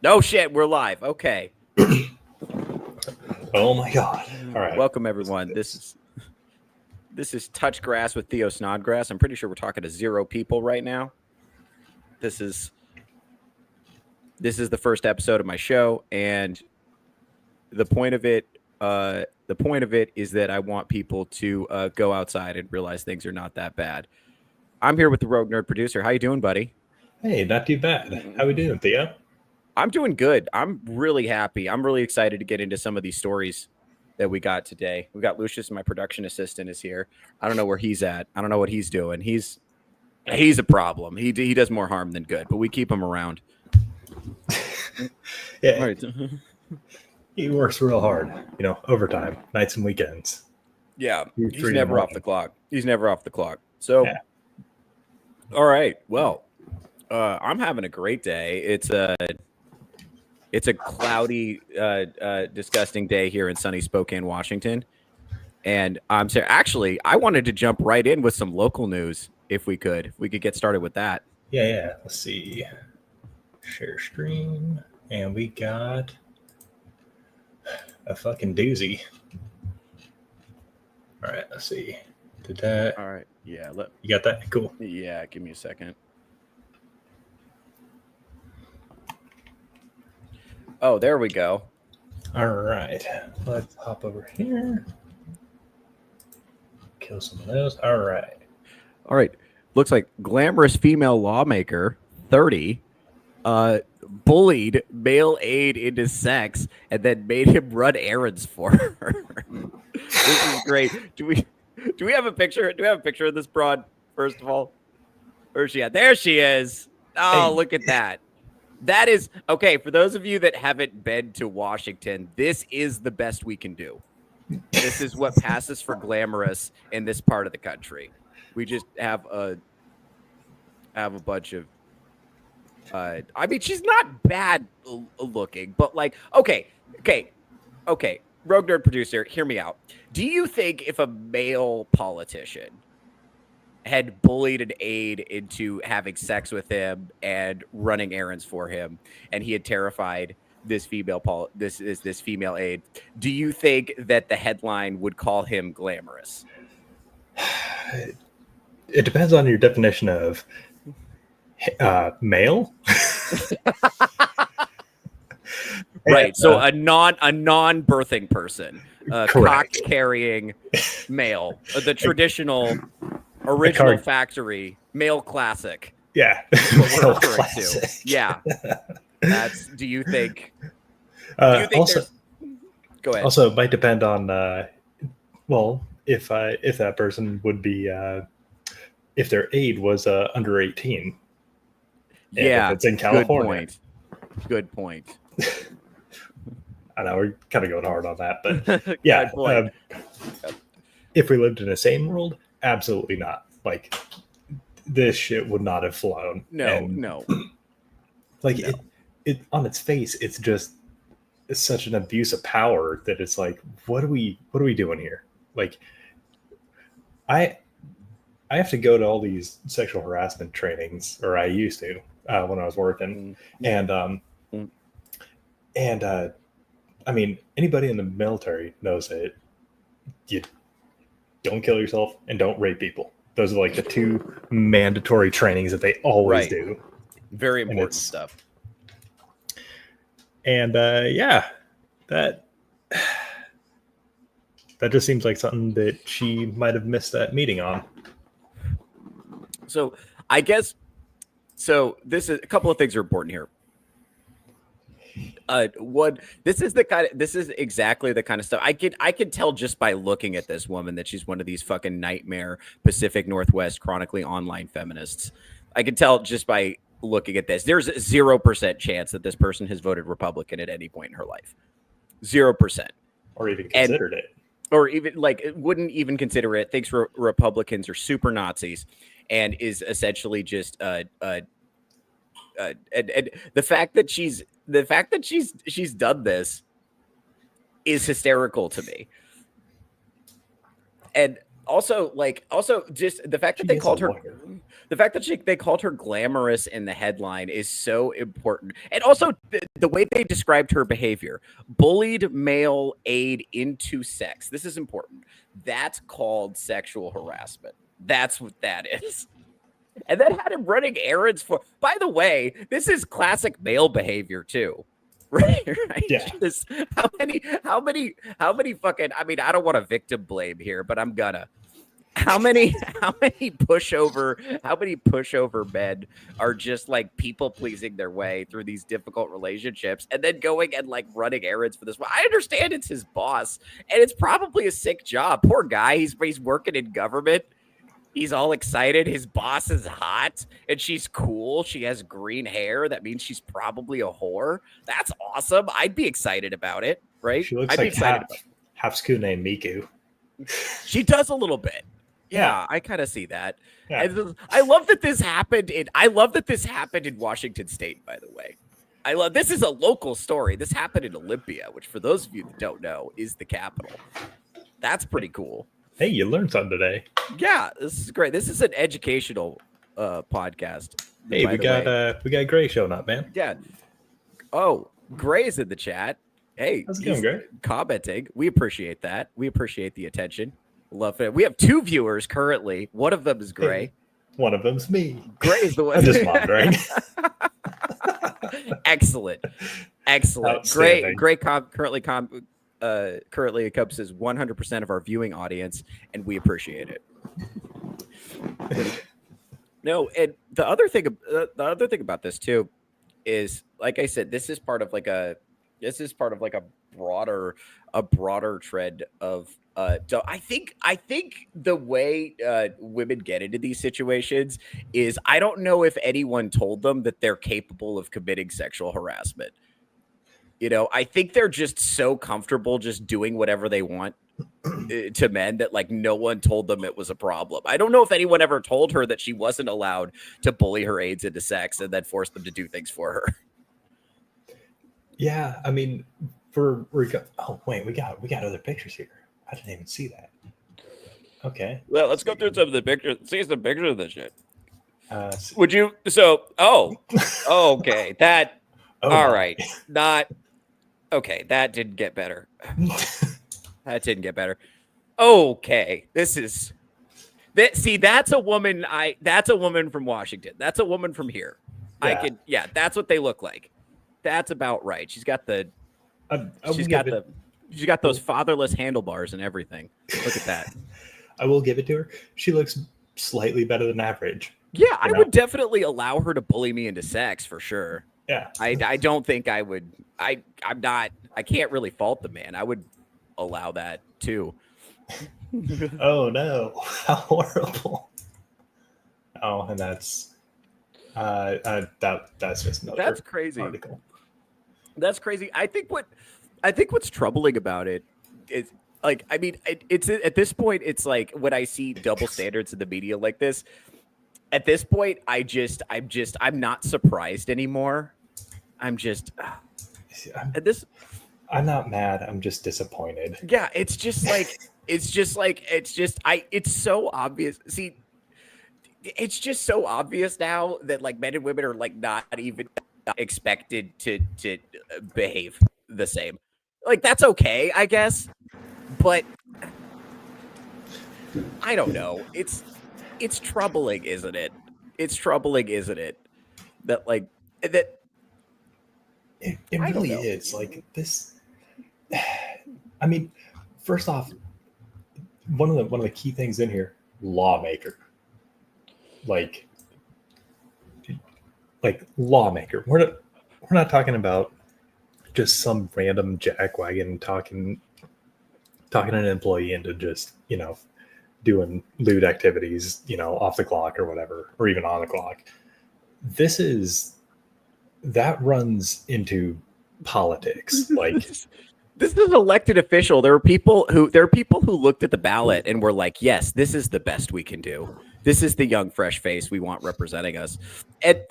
Oh shit, we're live. Okay. Oh my god. All right. Welcome everyone. This is Touch Grass with Theo Snodgrass. I'm pretty sure we're talking to 0 people right now. This is the first episode of my show, and the point of it is that I want people to go outside and realize things are not that bad. I'm here with the Rogue Nerd producer. How you doing, buddy? Hey, not too bad. How we doing, Theo? I'm doing good. I'm really happy. I'm really excited to get into some of these stories that we got today. We got Lucius, my production assistant, is here. I don't know where he's at. I don't know what he's doing. He's a problem. He does more harm than good, but we keep him around. Yeah. Right. He works real hard, overtime, nights and weekends. Yeah, he's never off the clock. He's never off the clock. So, yeah. All right. Well, I'm having a great day. It's a cloudy, disgusting day here in sunny Spokane, Washington. And I'm saying, actually, I wanted to jump right in with some local news if we could. If we could get started with that. Yeah. Let's see. Share screen. And we got a fucking doozy. All right, let's see. Did that? All right. Yeah. You got that? Cool. Yeah. Give me a second. Oh, there we go. All right. Let's hop over here. Kill some of those. All right. Looks like glamorous female lawmaker, 30, bullied male aide into sex and then made him run errands for her. This is great. Do we have a picture? Do we have a picture of this broad, first of all? Where's she at? There she is. Oh, hey. Look at that. That is okay. For those of you that haven't been to Washington, this is the best we can do. This is what passes for glamorous in this part of the country. We just have a bunch of. I mean, she's not bad looking, but like, okay. Rogue Nerd producer, hear me out. Do you think if a male politician had bullied an aide into having sex with him and running errands for him, and he had terrified this female this female aide, do you think that the headline would call him glamorous? It depends on your definition of male. Right. So a non-birthing person, cock-carrying male, the traditional original factory male classic. Yeah. Male classic. Yeah. Do you think also, go ahead. Also, it might depend on if that person would be if their aide was under 18. Yeah. If it's in California. Good point. I know we're kind of going hard on that, but yeah. If we lived in the same world, absolutely not. Like, this shit would not have flown. No. Like, no. It on its face, it's such an abuse of power that it's like, what are we doing here? Like, I have to go to all these sexual harassment trainings, or I used to when I was working, and I mean, anybody in the military knows that you don't kill yourself and don't rape people. Those are like the 2 mandatory trainings that they always do. Very important stuff. And that just seems like something that she might have missed that meeting on. So I guess, this is a couple of things are important here. This is exactly the kind of stuff I could tell just by looking at this woman that she's one of these fucking nightmare Pacific Northwest chronically online feminists. I could tell just by looking at this. There's 0% chance that this person has voted Republican at any point in her life. 0%. Or even considered it. Or even wouldn't even consider it. Thinks Republicans are super Nazis and is essentially just and the fact that she's done this is hysterical to me. And Also, just the fact that She they is a called her, lawyer. the fact that they called her glamorous in the headline is so important. And also the way they described her behavior, bullied male aid into sex. This is important. That's called sexual harassment. That's what that is. And then had him running errands for. By the way, this is classic male behavior too. Right, right. Yeah. Just how many fucking. I mean, I don't want to victim blame here, but I'm gonna. How many pushover men are just like people pleasing their way through these difficult relationships and then going and like running errands for this? I understand it's his boss and it's probably a sick job. Poor guy. He's working in government. He's all excited. His boss is hot and she's cool. She has green hair. That means she's probably a whore. That's awesome. I'd be excited about it, right? She looks I'd be like excited about Hatsune Miku. She does a little bit. Yeah, I kind of see that. Yeah. And I love that this happened in Washington State, by the way. This is a local story. This happened in Olympia, which for those of you that don't know is the capital. That's pretty cool. Hey, you learned something today. Yeah, this is great. This is an educational podcast. Hey, we got Gray showing up, man. Yeah. Oh, Gray's in the chat. Hey, how's it going, Gray? Commenting. We appreciate that. We appreciate the attention. Love it. We have 2 viewers currently. One of them is Gray. Hey, one of them's me. Gray is the one. I'm just wondering. Excellent. Gray currently encompasses 100% of our viewing audience, and we appreciate it. No, and the other thing about this too is, like I said, this is part of like a broader trend of I think the way women get into these situations is, I don't know if anyone told them that they're capable of committing sexual harassment. You know, I think they're just so comfortable just doing whatever they want to men that like no one told them it was a problem. I don't know if anyone ever told her that she wasn't allowed to bully her aides into sex and then force them to do things for her. Yeah, I mean, oh wait, we got other pictures here. I didn't even see that. Okay. Well, let's go through some of the pictures. See some pictures of this shit. Would you? Okay. That. Oh, all no. right. Not. Okay. That didn't get better. That didn't get better. Okay. See, that's a woman. That's a woman from Washington. That's a woman from here. Yeah. That's what they look like. That's about right. She's got she's got those fatherless handlebars and everything. Look at that. I will give it to her. She looks slightly better than average. Yeah, I would definitely allow her to bully me into sex for sure. Yeah. I don't think I would. I can't really fault the man. I would allow that too. Oh no. How horrible. Oh, and that's just another That's crazy. article. That's crazy. I think what's troubling about it is, like, I mean, it's at this point, it's like when I see double standards in the media like this, at this point, I'm not surprised anymore. I'm not mad. I'm just disappointed. Yeah. It's so obvious. See, it's just so obvious now that like men and women are like not even expected to behave the same. Like, that's okay, I guess, but I don't know. It's troubling, isn't it? It's troubling, isn't it? That like that. It really is like this. I mean, first off, one of the key things in here, lawmaker. Like lawmaker. We're not talking about just some random jackwagon talking an employee into just, doing lewd activities, off the clock or whatever, or even on the clock. That runs into politics. Like, this is an elected official. There are people who looked at the ballot and were like, yes, this is the best we can do. This is the young, fresh face we want representing us. And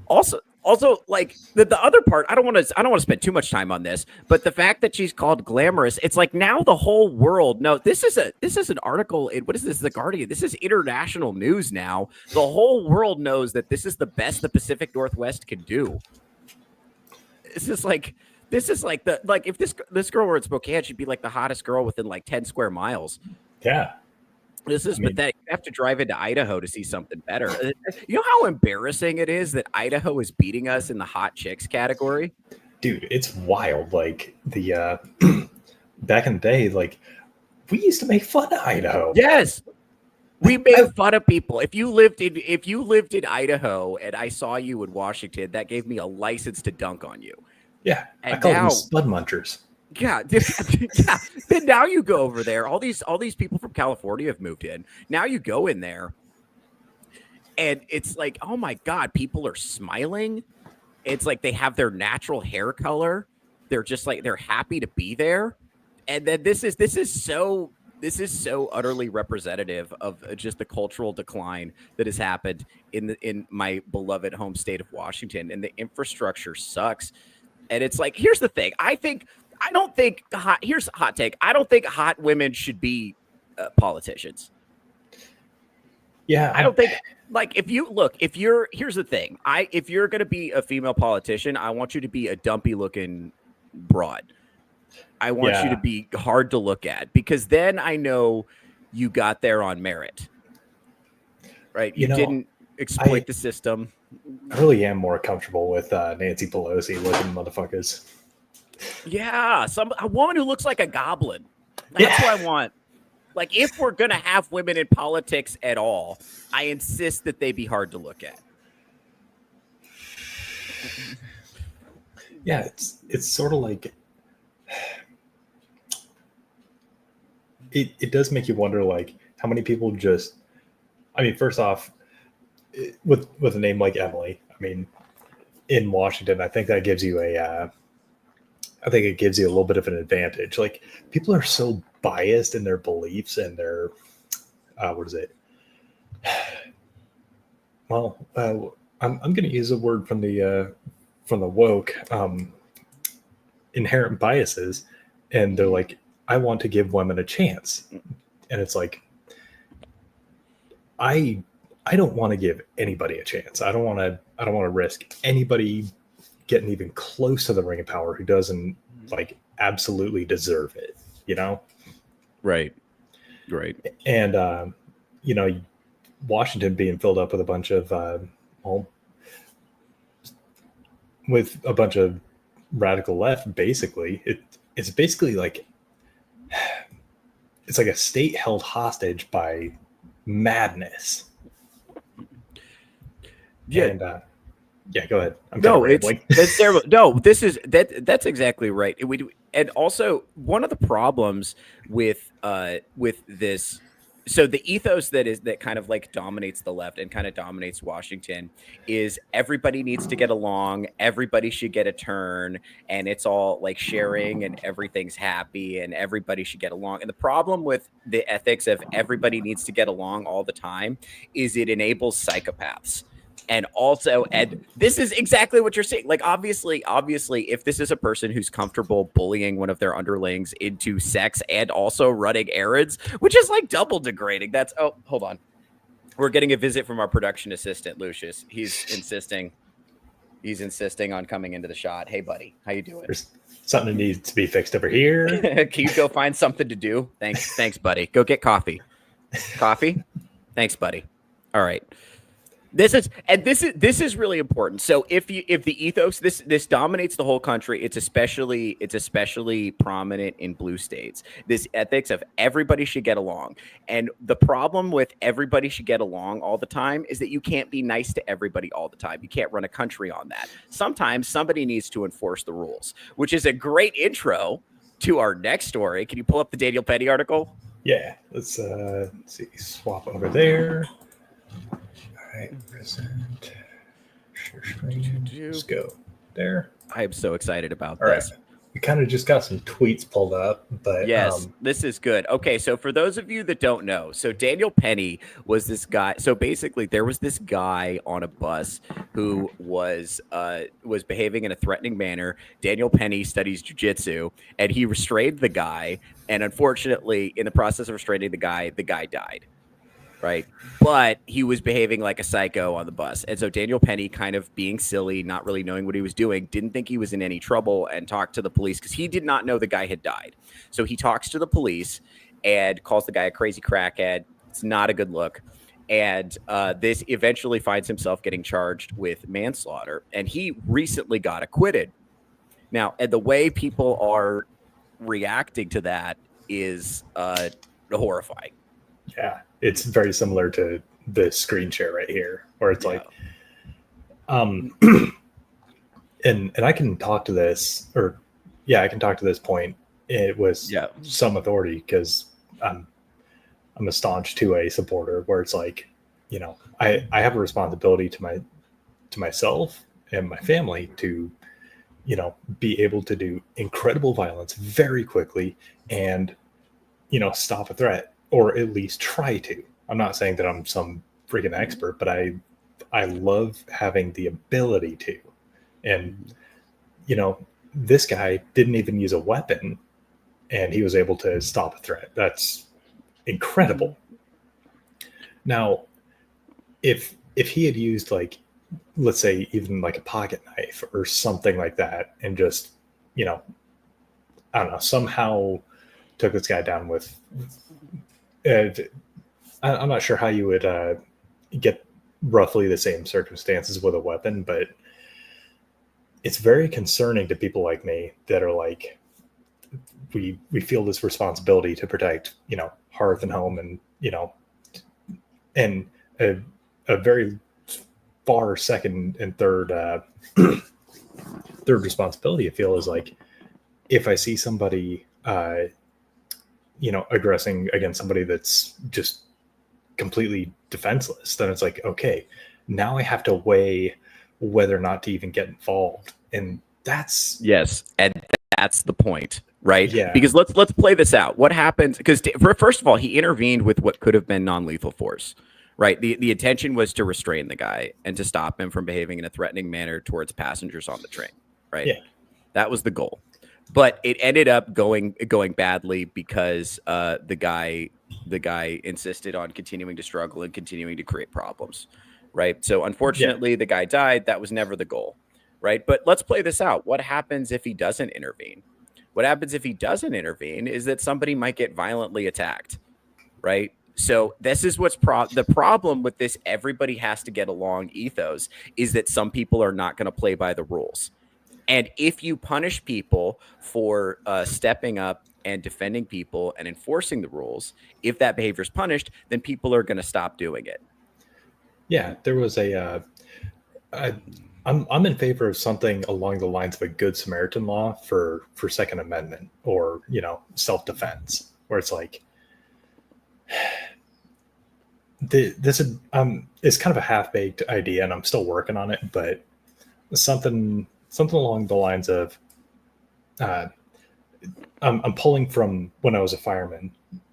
also, Also, like the other part, I don't want to spend too much time on this, but the fact that she's called glamorous, it's like now the whole world. No, this is an article in what is this? The Guardian. This is international news now. The whole world knows that this is the best the Pacific Northwest can do. This is like if this girl were in Spokane, she'd be like the hottest girl within like 10 square miles. Yeah. This is pathetic. You have to drive into Idaho to see something better. You know how embarrassing it is that Idaho is beating us in the hot chicks category? Dude, it's wild. Like the back in the day, like we used to make fun of Idaho. Yes. We made fun of people. If you lived in Idaho and I saw you in Washington, that gave me a license to dunk on you. Yeah. And I called them spud munchers. Yeah, yeah. Then now you go over there. All these people from California have moved in. Now you go in there, and it's like, oh my god, people are smiling. It's like they have their natural hair color. They're just like they're happy to be there. And then this is so utterly representative of just the cultural decline that has happened in my beloved home state of Washington, and the infrastructure sucks. And it's like, here's the thing. Here's a hot take. I don't think hot women should be politicians. Yeah. I don't think here's the thing. If you're going to be a female politician, I want you to be a dumpy looking broad. I want you to be hard to look at, because then I know you got there on merit, right? You didn't exploit the system. I really am more comfortable with Nancy Pelosi looking motherfuckers. Yeah, a woman who looks like a goblin. That's what I want. Like, if we're gonna have women in politics at all, I insist that they be hard to look at. Yeah, it's sort of like it does make you wonder, like, how many people just. I mean, first off, with a name like Emily, I mean, in Washington, I think that gives you I think it gives you a little bit of an advantage. Like, people are so biased in their beliefs and their, what is it? Well, I'm going to use a word from the woke, inherent biases, and they're like, I want to give women a chance, and it's like, I don't want to give anybody a chance. I don't want to risk anybody getting even close to the ring of power who doesn't like absolutely deserve it, you know? Right. And Washington being filled up with a bunch of radical left, basically, it's basically like it's like a state held hostage by madness. Yeah. And yeah, go ahead. That's terrible. No, that's exactly right. And also one of the problems with this, so the ethos that kind of like dominates the left and kind of dominates Washington is everybody needs to get along, everybody should get a turn, and it's all like sharing and everything's happy and everybody should get along. And the problem with the ethics of everybody needs to get along all the time is it enables psychopaths. And this is exactly what you're saying. Like, obviously, if this is a person who's comfortable bullying one of their underlings into sex and also running errands, which is like double degrading. Hold on. We're getting a visit from our production assistant, Lucius. He's insisting on coming into the shot. Hey, buddy, how you doing? There's something that needs to be fixed over here. Can you go find something to do? Thanks, buddy. Go get coffee. Coffee? Thanks, buddy. All right. This is really important. So if the ethos this dominates the whole country, it's especially prominent in blue states. This ethics of everybody should get along. And the problem with everybody should get along all the time is that you can't be nice to everybody all the time. You can't run a country on that. Sometimes somebody needs to enforce the rules, which is a great intro to our next story. Can you pull up the Daniel Penny article? Yeah, let's see. Swap over there. All right, present. Share screen. Just go there. I am so excited about All this. Right. we kind of just got some tweets pulled up, but Yes, this is good. Okay, so for those of you that don't know, so Daniel Penny was this guy. So basically, there was this guy on a bus who was behaving in a threatening manner. Daniel Penny studies jujitsu, and he restrained the guy. And unfortunately, in the process of restraining the guy died. Right. But he was behaving like a psycho on the bus. And so Daniel Penny, kind of being silly, not really knowing what he was doing, didn't think he was in any trouble and talked to the police because he did not know the guy had died. So he talks to the police and calls the guy a crazy crackhead. It's not a good look. And this eventually finds himself getting charged with manslaughter. And he recently got acquitted. Now, and the way people are reacting to that is horrifying. yeah, it's very similar to the screen share right here, where it's like, and I can talk to this, or yeah, I can talk to this point. It was some authority because I'm a staunch 2A supporter, where it's like, you know, I have a responsibility to myself and my family to, you know, be able to do incredible violence very quickly and, you know, stop a threat, or at least try to. I'm not saying that I'm some freaking expert, but I love having the ability to. And, you know, this guy didn't even use a weapon and he was able to stop a threat. That's incredible. Now, if he had used, like, let's say even like a pocket knife or something like that, and just, you know, I don't know, somehow took this guy down with, I'm not sure how you would get roughly the same circumstances with a weapon, but it's very concerning to people like me that are like, we feel this responsibility to protect, you know, hearth and home, and, you know, and a very far second and third third responsibility I feel is like, if I see somebody you know, aggressing against somebody that's just completely defenseless, then it's like, okay, now I have to weigh whether or not to even get involved. And that's and that's the point, right? Yeah. Because let's play this out. What happens? Because first of all, he intervened with what could have been non-lethal force, right? The intention was to restrain the guy and to stop him from behaving in a threatening manner towards passengers on the train, right? Yeah. That was the goal. But it ended up going badly because the guy insisted on continuing to struggle and continuing to create problems, right? So unfortunately, the guy died. That was never the goal, right? But let's play this out. What happens if he doesn't intervene? What happens if he doesn't intervene is that somebody might get violently attacked, right? So this is what's the problem with this everybody has to get along ethos is that some people are not going to play by the rules. And if you punish people for stepping up and defending people and enforcing the rules, if that behavior is punished, then people are going to stop doing it. Yeah, there was I'm in favor of something along the lines of a Good Samaritan law for Second Amendment, or, you know, self-defense, where it's like, this is it's kind of a half-baked idea, and I'm still working on it, but something along the lines of, I'm pulling from when I was a fireman.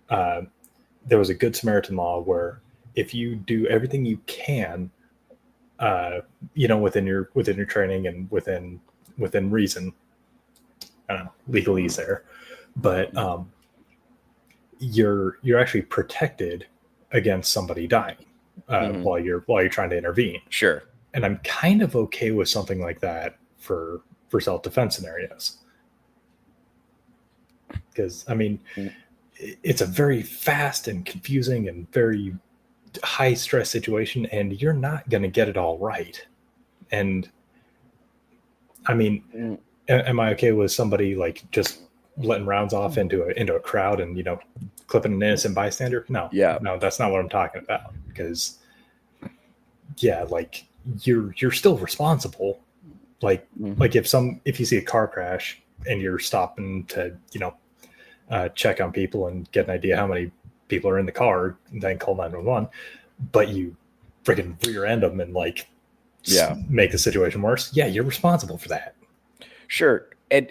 There was a Good Samaritan law where if you do everything you can, you know, within your training and within reason, I don't know, legalese there, but you're actually protected against somebody dying while you're trying to intervene. Sure. And I'm kind of okay with something like that for self-defense scenarios. Because, I mean, it's a very fast and confusing and very high stress situation, and you're not going to get it all right. And I mean, am I okay with somebody like just letting rounds off into a crowd and, you know, clipping an innocent bystander? No, that's not what I'm talking about. Because like you're still responsible. Like if you see a car crash and you're stopping to, you know, check on people and get an idea how many people are in the car, and then call 911, but you freaking rear end them and like make the situation worse. Yeah, you're responsible for that. Sure.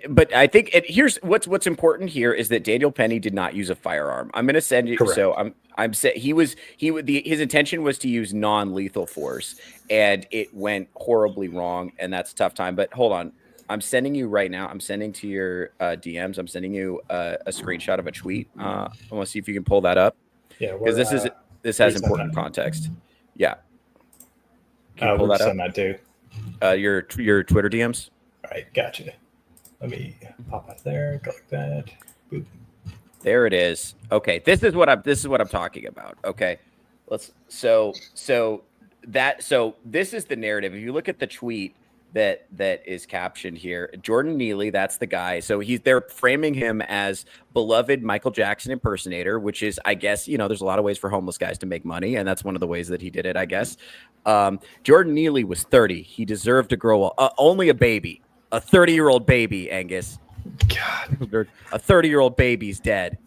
But I think here's what's important here is that Daniel Penny did not use a firearm. I'm going to send you. Correct. So I'm saying his intention was to use non-lethal force, and it went horribly wrong, and that's a tough time. But hold on, I'm sending you right now. I'm sending to your DMs. I'm sending you a screenshot of a tweet. I want to see if you can pull that up Yeah, because this has important that? context. Yeah, can you pull We're that up? send that to Your Twitter DMs. All right, gotcha. Let me pop out there, go like that. Boop. There it is. Okay, this is what I'm talking about. Okay, so this is the narrative. If you look at the tweet that is captioned here, Jordan Neely, that's the guy. So they're framing him as beloved Michael Jackson impersonator, which is, I guess, there's a lot of ways for homeless guys to make money, and that's one of the ways that he did it, I guess. Jordan Neely was 30. He deserved to grow up. Only a baby. A 30-year-old baby, Angus. God. A 30-year-old baby's dead.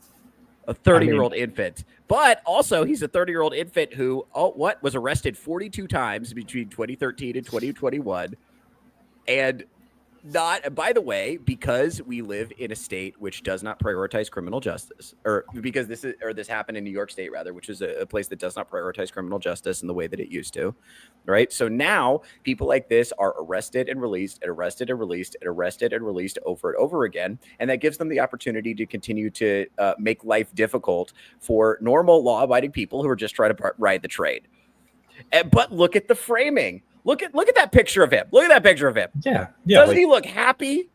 A 30-year-old infant. But also, he's a 30-year-old infant who, was arrested 42 times between 2013 and 2021. And not, by the way, because we live in a state which does not prioritize criminal justice, or because this happened in New York State, rather, which is a place that does not prioritize criminal justice in the way that it used to, right? So now people like this are arrested and released and arrested and released and arrested and released over and over again. And that gives them the opportunity to continue to make life difficult for normal law-abiding people who are just trying to ride the trade. But look at the framing. Look at that picture of him. Look at that picture of him. Yeah. Doesn't he look happy?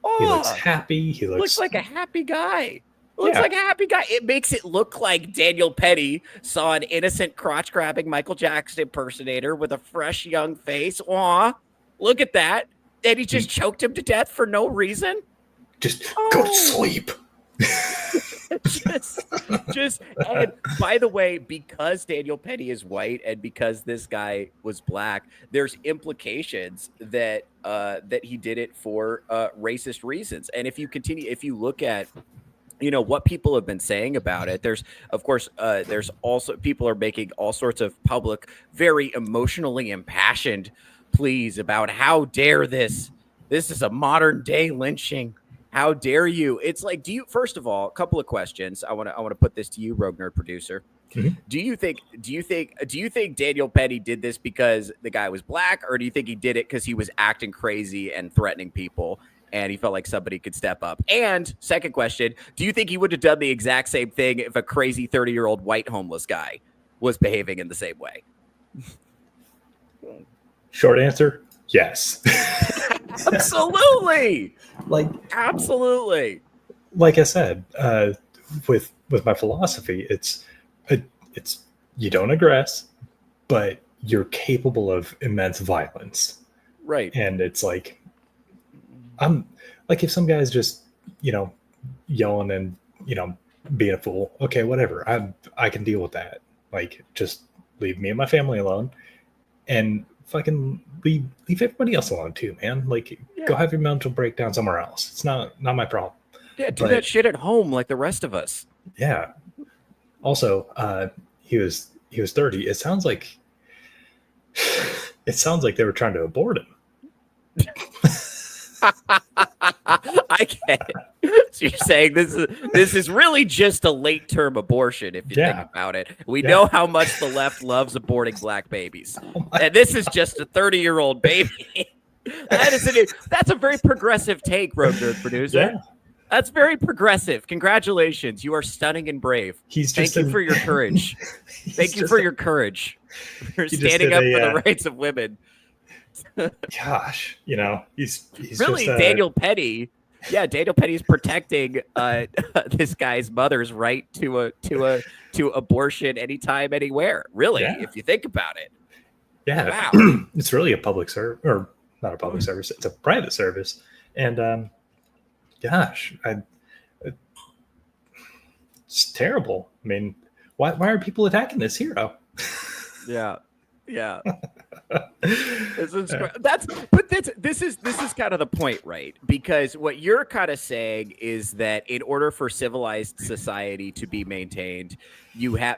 Oh, he looks happy. He looks like a happy guy. Looks like a happy guy. It makes it look like Daniel Penny saw an innocent crotch-grabbing Michael Jackson impersonator with a fresh young face. Aw, look at that. And he just choked him to death for no reason. Just go to sleep. And by the way, because Daniel Penny is white and because this guy was black, there's implications that he did it for racist reasons. And if you look at what people have been saying about it, there's also people are making all sorts of public, very emotionally impassioned pleas about how dare this is a modern day lynching. How dare you? It's like, first of all, a couple of questions. I want to put this to you, Rogue Nerd producer. Mm-hmm. Do you think Daniel Penny did this because the guy was black, or do you think he did it because he was acting crazy and threatening people and he felt like somebody could step up? And second question, do you think he would have done the exact same thing if a crazy 30-year-old white homeless guy was behaving in the same way? Short answer, yes. Absolutely. Absolutely. Like I said, with my philosophy, it's you don't aggress, but you're capable of immense violence. Right. And it's like, I'm like, if some guy's just, yelling and, being a fool, okay, whatever. I can deal with that. Like, just leave me and my family alone and fucking leave everybody else alone too, man. Like, go have your mental breakdown somewhere else. It's not my problem. Yeah, do that shit at home like the rest of us. Yeah. Also, he was 30. It sounds like they were trying to abort him. I get it. So you're saying this is really just a late term abortion, if you think about it. We know how much the left loves aborting black babies, and this is just a 30-year-old baby. That's a very progressive take, Rogue Nerd producer. Yeah. That's very progressive. Congratulations, you are stunning and brave. Thank you for your courage. Thank you for your courage. For standing up for the rights of women. Gosh, he's really just, Daniel Penny. Yeah, Daniel Penny's protecting this guy's mother's right to abortion anytime, anywhere. Really, if you think about it. Yeah, wow. It's really a public service, or not a public service. It's a private service, and gosh, it's terrible. I mean, why are people attacking this hero? Yeah. This is kind of the point, right? Because what you're kind of saying is that in order for civilized society to be maintained,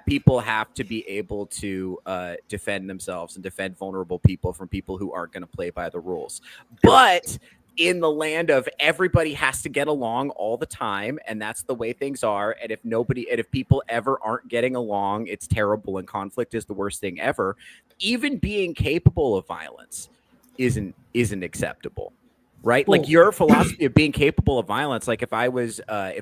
people have to be able to defend themselves and defend vulnerable people from people who aren't going to play by the rules. But in the land of everybody has to get along all the time, and that's the way things are. And if people ever aren't getting along, it's terrible, and conflict is the worst thing ever. Even being capable of violence isn't acceptable, right? Well, like your philosophy of being capable of violence. Like if I was a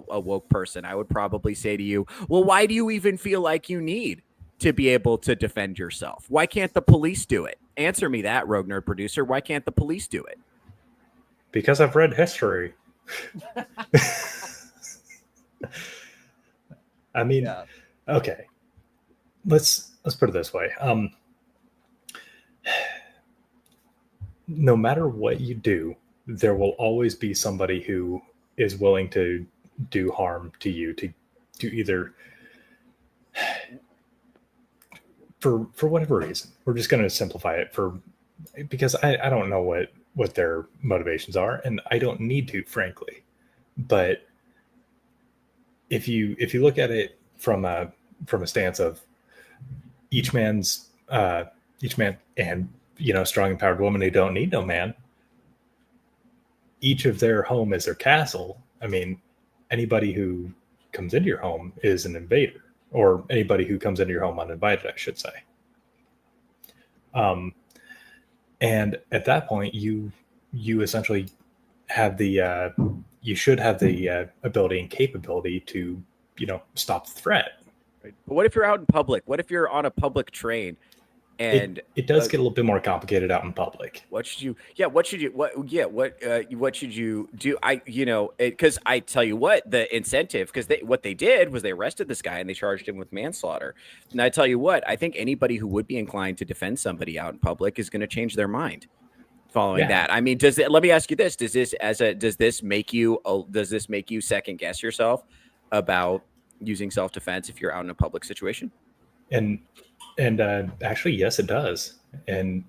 woke person, I would probably say to you, well, why do you even feel like you need to be able to defend yourself? Why can't the police do it? Answer me that, Rogue Nerd producer. Why can't the police do it? because I've read history. I mean, Yeah. okay. Let's put it this way. No matter what you do, there will always be somebody who is willing to do harm to you, to either for whatever reason. We're just going to simplify it because I don't know what their motivations are, and I don't need to, frankly. But if you look at it from a stance of each man and strong empowered woman who don't need no man, each of their home is their castle. I mean, anybody who comes into your home is an invader, or anybody who comes into your home uninvited, I should say. And at that point, you essentially have you should have the ability and capability to stop the threat. Right. But what if you're out in public? What if you're on a public train? And it does get a little bit more complicated out in public. What should you do? Because I tell you what, the incentive, because what they did was they arrested this guy and they charged him with manslaughter. And I tell you what, I think anybody who would be inclined to defend somebody out in public is going to change their mind following that. I mean, let me ask you this: does this make you second guess yourself about using self-defense if you're out in a public situation? And actually, yes, it does. And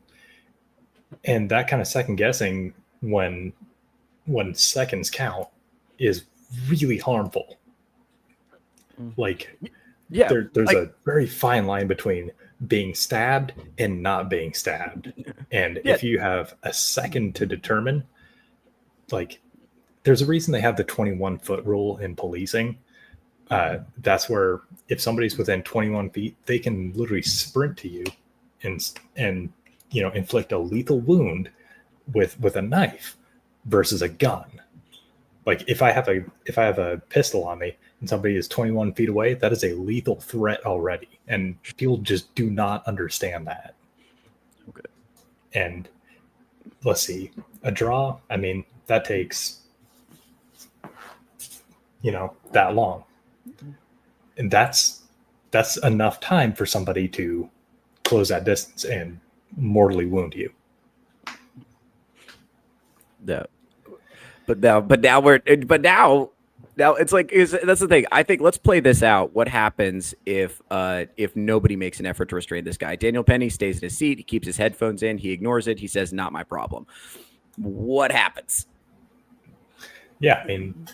that kind of second guessing when seconds count is really harmful. Like, yeah, there's a very fine line between being stabbed and not being stabbed. And if you have a second to determine, like, there's a reason they have the 21-foot rule in policing. That's where if somebody's within 21 feet, they can literally sprint to you and inflict a lethal wound with a knife versus a gun. Like if I have a pistol on me and somebody is 21 feet away, that is a lethal threat already, and people just do not understand that. Okay. And let's see, a draw. I mean, that takes that long. And that's enough time for somebody to close that distance and mortally wound you. Yeah. But now it's like, that's the thing. I think let's play this out. What happens if nobody makes an effort to restrain this guy? Daniel Penny stays in his seat. He keeps his headphones in. He ignores it. He says, "Not my problem." What happens? Yeah, I mean,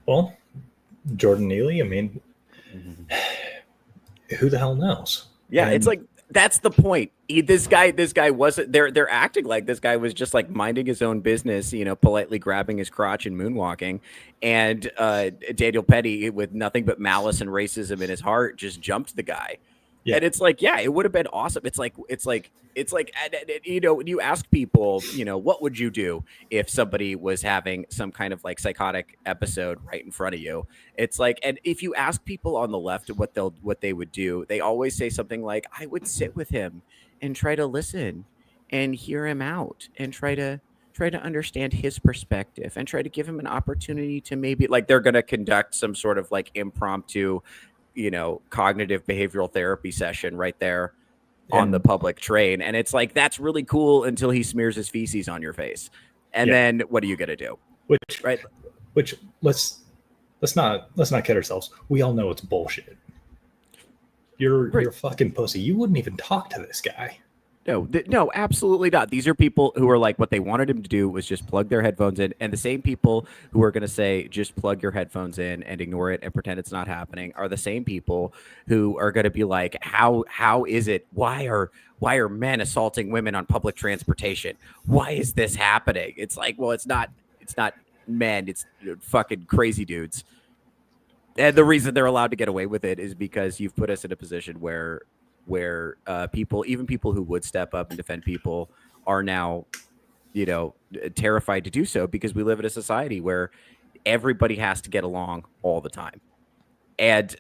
well, Jordan Neely, I mean, who the hell knows? Yeah, it's like, that's the point. This guy wasn't, they're acting like this guy was just like minding his own business, politely grabbing his crotch and moonwalking. And Daniel Petty, with nothing but malice and racism in his heart, just jumped the guy. Yeah. And it's like, yeah, it would have been awesome. It's like, when you ask people, what would you do if somebody was having some kind of like psychotic episode right in front of you? It's like, and if you ask people on the left what they would do, they always say something like, I would sit with him and try to listen and hear him out and try to understand his perspective and try to give him an opportunity to maybe, like, they're going to conduct some sort of like impromptu, cognitive behavioral therapy session right there on the public train. And it's like, that's really cool until he smears his feces on your face. And then what are you going to do? Which let's not kid ourselves. We all know it's bullshit. You're a fucking pussy. You wouldn't even talk to this guy. No, absolutely not. These are people who are like, what they wanted him to do was just plug their headphones in, and the same people who are going to say just plug your headphones in and ignore it and pretend it's not happening are the same people who are going to be like, how is it? Why are men assaulting women on public transportation? Why is this happening? It's like, well, it's not men, it's fucking crazy dudes. And the reason they're allowed to get away with it is because you've put us in a position where people, even people who would step up and defend people, are now, terrified to do so because we live in a society where everybody has to get along all the time. And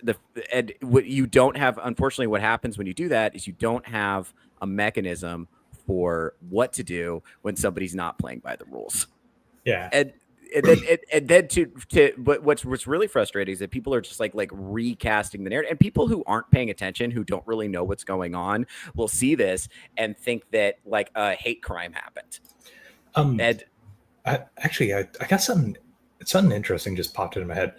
what you don't have, unfortunately, what happens when you do that is you don't have a mechanism for what to do when somebody's not playing by the rules. Yeah. And then but what's really frustrating is that people are just like recasting the narrative, and people who aren't paying attention, who don't really know what's going on, will see this and think that like a hate crime happened. And I got something interesting just popped into my head.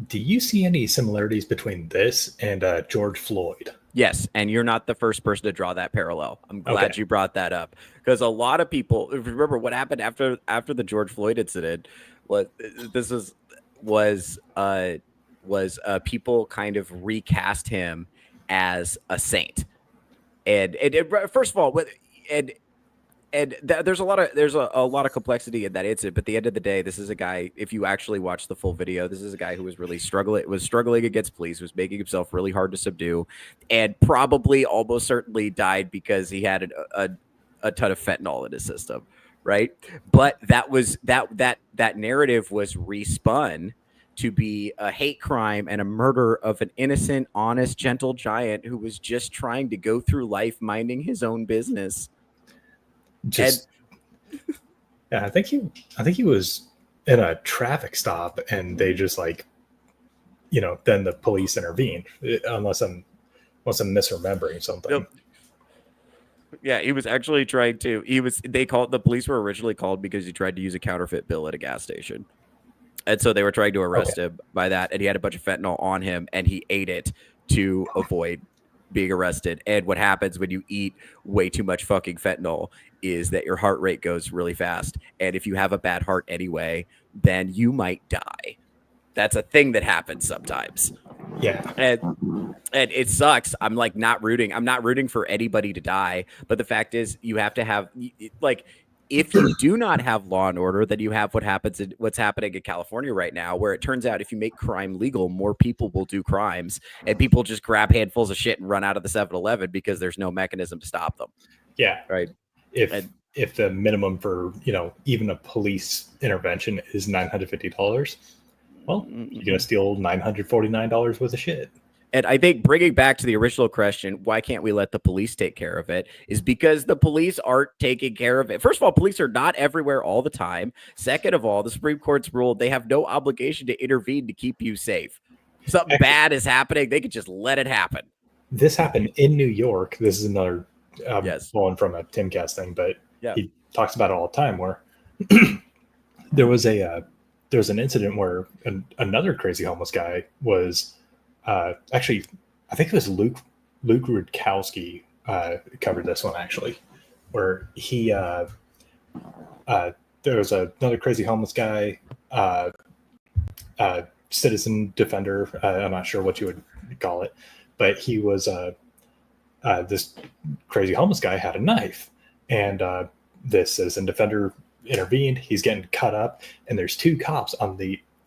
Do you see any similarities between this and George Floyd? yes, and you're not the first person to draw that parallel. I'm glad you brought that up, because a lot of people remember what happened after the George Floyd incident. What this was people kind of recast him as a saint, and first of all, there's a lot of complexity in that incident. But at the end of the day, this is a guy. If you actually watch the full video, this is a guy who was really struggling against police, was making himself really hard to subdue, and probably almost certainly died because he had a ton of fentanyl in his system, right? But that narrative was respun to be a hate crime and a murder of an innocent, honest, gentle giant who was just trying to go through life minding his own business. Just yeah, I think he was in a traffic stop, and they just then the police intervened. Unless I'm misremembering something. Nope. Yeah, he was actually trying to. The police were originally called because he tried to use a counterfeit bill at a gas station, and so they were trying to arrest him by that. And he had a bunch of fentanyl on him, and he ate it to avoid being arrested. And what happens when you eat way too much fucking fentanyl is that your heart rate goes really fast. And if you have a bad heart anyway, then you might die. That's a thing that happens sometimes. Yeah. And it sucks. I'm not rooting for anybody to die. But the fact is, you have to have, like, if you do not have law and order, then you have what's happening in California right now, where it turns out if you make crime legal, more people will do crimes, and people just grab handfuls of shit and run out of the 7-Eleven because there's no mechanism to stop them. Yeah. Right. If the minimum for, even a police intervention is $950, well, you're going to steal $949 worth of shit. And I think bringing back to the original question, why can't we let the police take care of it, is because the police aren't taking care of it. First of all, police are not everywhere all the time. Second of all, the Supreme Court's ruled they have no obligation to intervene to keep you safe. If something bad is happening, they could just let it happen. This happened in New York. This is another one from a Timcast thing, but he talks about it all the time, where there was an incident where another crazy homeless guy was actually, I think it was Luke Rudkowski covered this one, actually, where he there was another crazy homeless guy, citizen defender, I'm not sure what you would call it, but he was this crazy homeless guy had a knife, and this citizen defender intervened. He's getting cut up, and there's two cops on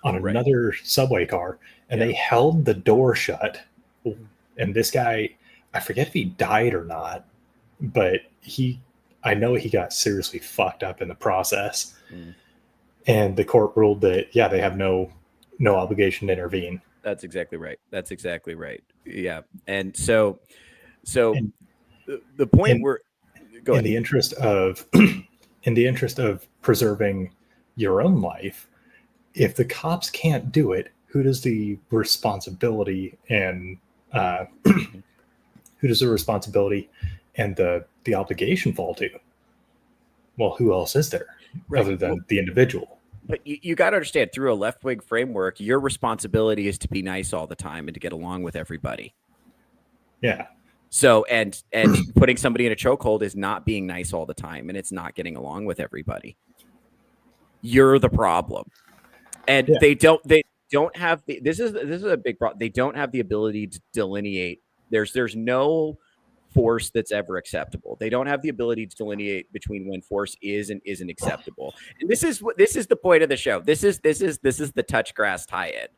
another subway car, and they held the door shut. And this guy, I forget if he died or not, but I know he got seriously fucked up in the process. And the court ruled that they have no obligation to intervene. That's exactly right. Yeah. And so the point where in the interest of preserving your own life, if the cops can't do it, who does the responsibility and the obligation fall to? Well, who else is there other than the individual? But you got to understand, through a left-wing framework, your responsibility is to be nice all the time and to get along with everybody. Yeah. So and putting somebody in a chokehold is not being nice all the time, and it's not getting along with everybody. You're the problem. And Yeah. they don't have this is a big problem. They don't have the ability to delineate. There's no force that's ever acceptable. They don't have the ability to delineate between when force is and isn't acceptable. And this is the point of the show. This is the touch grass tie-in,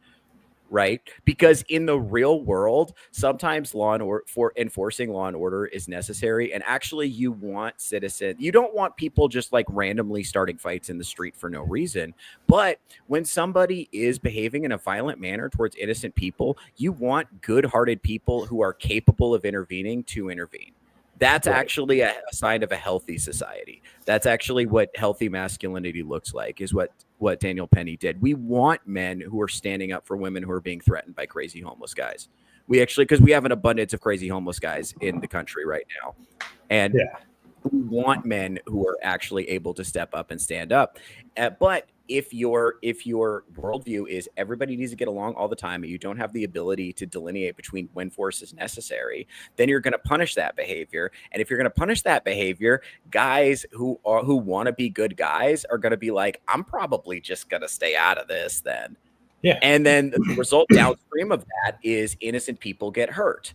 right? Because in the real world, sometimes law and order for enforcing law and order is necessary. And actually, you want citizens. You don't want people just like randomly starting fights in the street for no reason. But when somebody is behaving in a violent manner towards innocent people, you want good-hearted people who are capable of intervening to intervene. That's actually a sign of a healthy society. That's actually what healthy masculinity looks like, is what Daniel Penny did. We want men who are standing up for women who are being threatened by crazy homeless guys. We actually, because we have an abundance of crazy homeless guys in the country right now. And we want men who are actually able to step up and stand up. But if your worldview is everybody needs to get along all the time and you don't have the ability to delineate between when force is necessary, then you're going to punish that behavior. And if you're going to punish that behavior, guys who want to be good guys are going to be like, I'm probably just going to stay out of this then. Yeah. And then the result downstream of that is innocent people get hurt.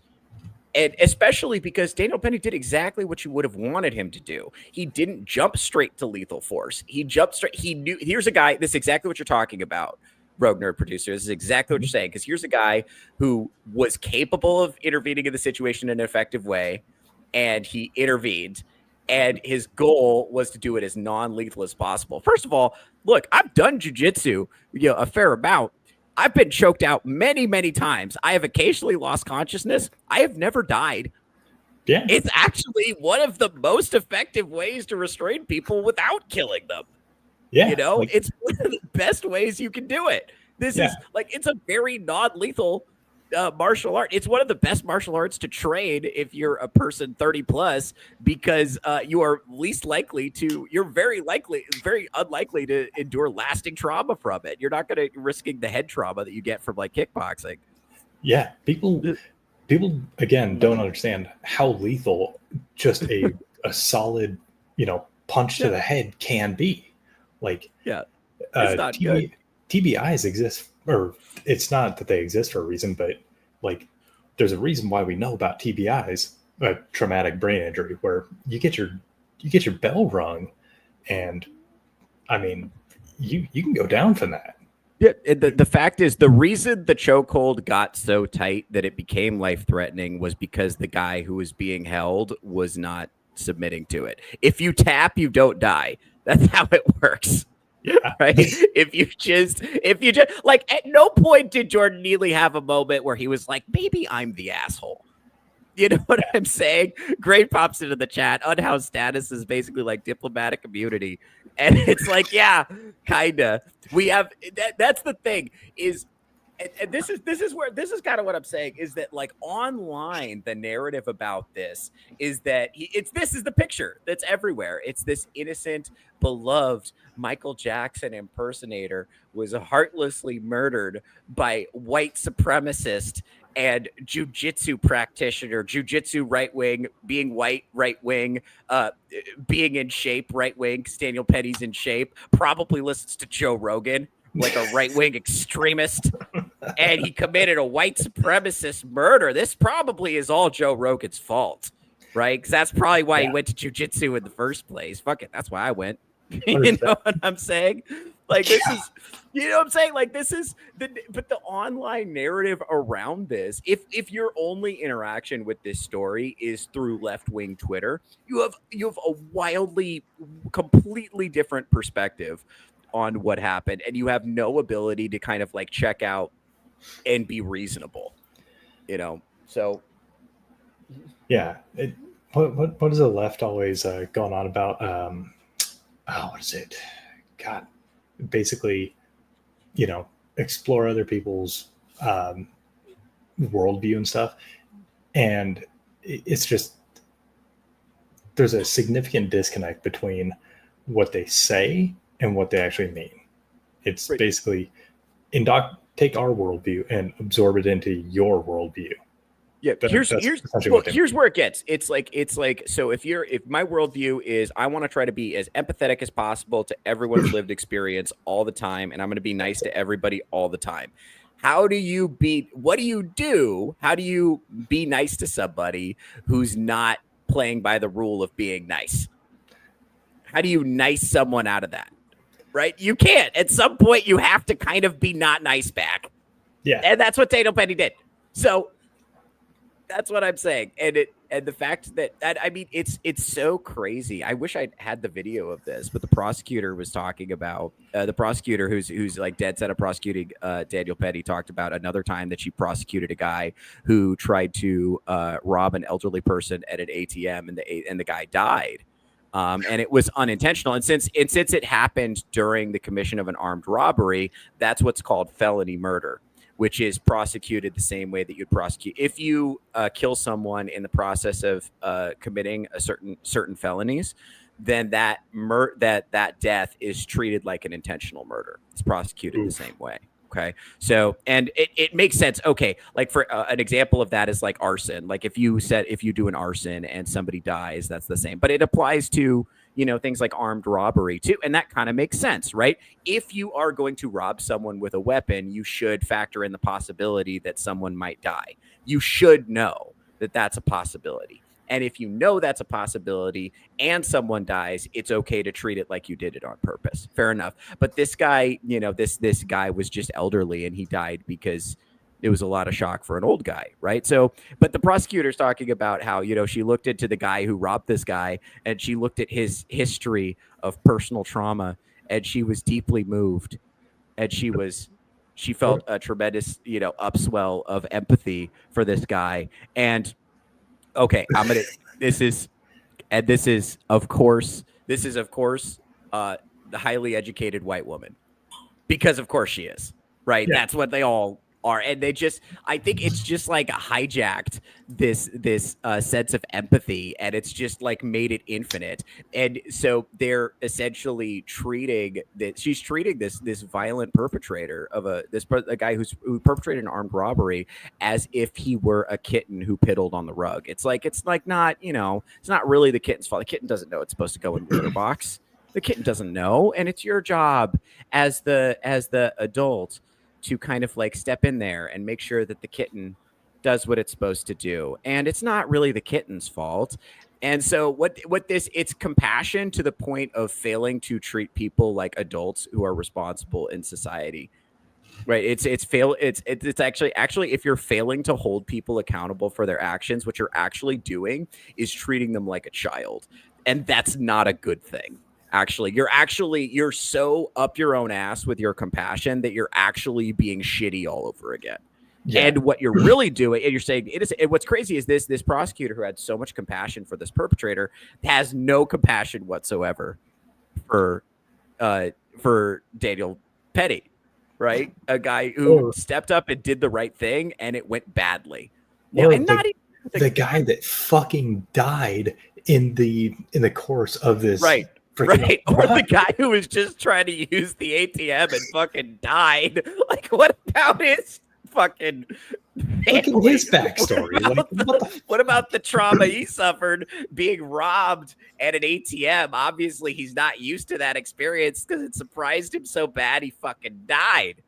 And especially because Daniel Penny did exactly what you would have wanted him to do. He didn't jump straight to lethal force. He jumped straight. He knew, here's a guy, this is exactly what you're talking about, Rogue Nerd producer. This is exactly what you're saying. Because here's a guy who was capable of intervening in the situation in an effective way, and he intervened. And his goal was to do it as non-lethal as possible. First of all, look, I've done jujitsu, a fair amount. I've been choked out many, many times. I have occasionally lost consciousness. I have never died. Yeah. It's actually one of the most effective ways to restrain people without killing them. Yeah. It's one of the best ways you can do it. This is like, it's a very non-lethal martial art. It's one of the best martial arts to train if you're a person 30 plus, because you are you're very unlikely to endure lasting trauma from it. You're not going to risking the head trauma that you get from like kickboxing. Yeah. People again don't understand how lethal just a solid, punch to the head can be. Like, it's not good. TBIs exist, or it's not that they exist for a reason, but like there's a reason why we know about TBIs, a traumatic brain injury, where you get your bell rung, and I mean you can go down from that. Yeah, the fact is, the reason the chokehold got so tight that it became life-threatening was because the guy who was being held was not submitting to it. If you tap, you don't die. That's how it works. Yeah. Right. If you just like, at no point did Jordan Neely have a moment where he was like, maybe I'm the asshole. You know what I'm saying? Great pops into the chat. Unhoused status is basically like diplomatic immunity. And it's like, yeah, kinda. We have that's the thing is, and this is kind of what I'm saying, is that like online, the narrative about this is that this is the picture that's everywhere. It's this innocent, beloved Michael Jackson impersonator was heartlessly murdered by white supremacist and jujitsu practitioner, jujitsu right wing, being white right wing, being in shape right wing, because Daniel Penny's in shape, probably listens to Joe Rogan, like a right wing extremist, and he committed a white supremacist murder. This probably is all Joe Rogan's fault, right? Because that's probably why he went to jujitsu in the first place. Fuck it, that's why I went. You know what I'm saying? Like, this is, you know what I'm saying? Like, this is but the online narrative around this, if your only interaction with this story is through left-wing Twitter, you have a wildly, completely different perspective on what happened, and you have no ability to kind of like check out and be reasonable, so yeah. What is the left always going on about? What is it? God, basically, explore other people's worldview and stuff, and it's just there's a significant disconnect between what they say and what they actually mean. It's basically take our worldview and absorb it into your worldview. Yeah, That's essentially well, what they here's where it gets. It's like so if my worldview is I want to try to be as empathetic as possible to everyone's lived experience all the time, and I'm going to be nice to everybody all the time. How do you be? What do you do? How do you be nice to somebody who's not playing by the rule of being nice? How do you nice someone out of that? Right? You can't. At some point, you have to kind of be not nice back. Yeah. And that's what Daniel Penny did. So that's what I'm saying. And the fact that I mean, it's so crazy. I wish I'd had the video of this, but the prosecutor was talking about the prosecutor who's like dead set of prosecuting Daniel Penny talked about another time that she prosecuted a guy who tried to rob an elderly person at an ATM, and the guy died. And it was unintentional. And since it happened during the commission of an armed robbery, that's what's called felony murder, which is prosecuted the same way that you'd prosecute if you kill someone in the process of committing a certain felonies. Then that death is treated like an intentional murder. It's prosecuted the same way. Okay. So, and it makes sense. Okay. Like for an example of that is like arson. Like if you do an arson and somebody dies, that's the same, but it applies to, things like armed robbery too. And that kind of makes sense, right? If you are going to rob someone with a weapon, you should factor in the possibility that someone might die. You should know that that's a possibility. And if you know that's a possibility and someone dies, it's okay to treat it like you did it on purpose. Fair enough. But this guy, this guy was just elderly and he died because it was a lot of shock for an old guy, right? So, but the prosecutor's talking about how, she looked into the guy who robbed this guy and she looked at his history of personal trauma and she was deeply moved. And she felt a tremendous, upswell of empathy for this guy. And okay, this is of course the highly educated white woman, because of course she is, right? Yeah. That's what they all are. And I think it's just like hijacked this sense of empathy, and it's just like made it infinite. And so they're essentially treating this violent perpetrator of a guy who perpetrated an armed robbery as if he were a kitten who piddled on the rug. It's like not, it's not really the kitten's fault. The kitten doesn't know it's supposed to go in the litter box. The kitten doesn't know, and it's your job as the adult to kind of like step in there and make sure that the kitten does what it's supposed to do. And it's not really the kitten's fault. And so it's compassion to the point of failing to treat people like adults who are responsible in society. Right. It's actually, if you're failing to hold people accountable for their actions, what you're actually doing is treating them like a child. And that's not a good thing. Actually, you're so up your own ass with your compassion that you're actually being shitty all over again. Yeah. And what you're really doing, and you're saying it is. And what's crazy is this prosecutor who had so much compassion for this perpetrator has no compassion whatsoever for Daniel Penny, right? A guy who stepped up and did the right thing, and it went badly. Yeah, and not even the guy that fucking died in the course of this, right? Right. Or the guy who was just trying to use the ATM and fucking died. Like, what about his fucking Look at his backstory. What about the trauma he suffered being robbed at an ATM? Obviously, he's not used to that experience because it surprised him so bad he fucking died.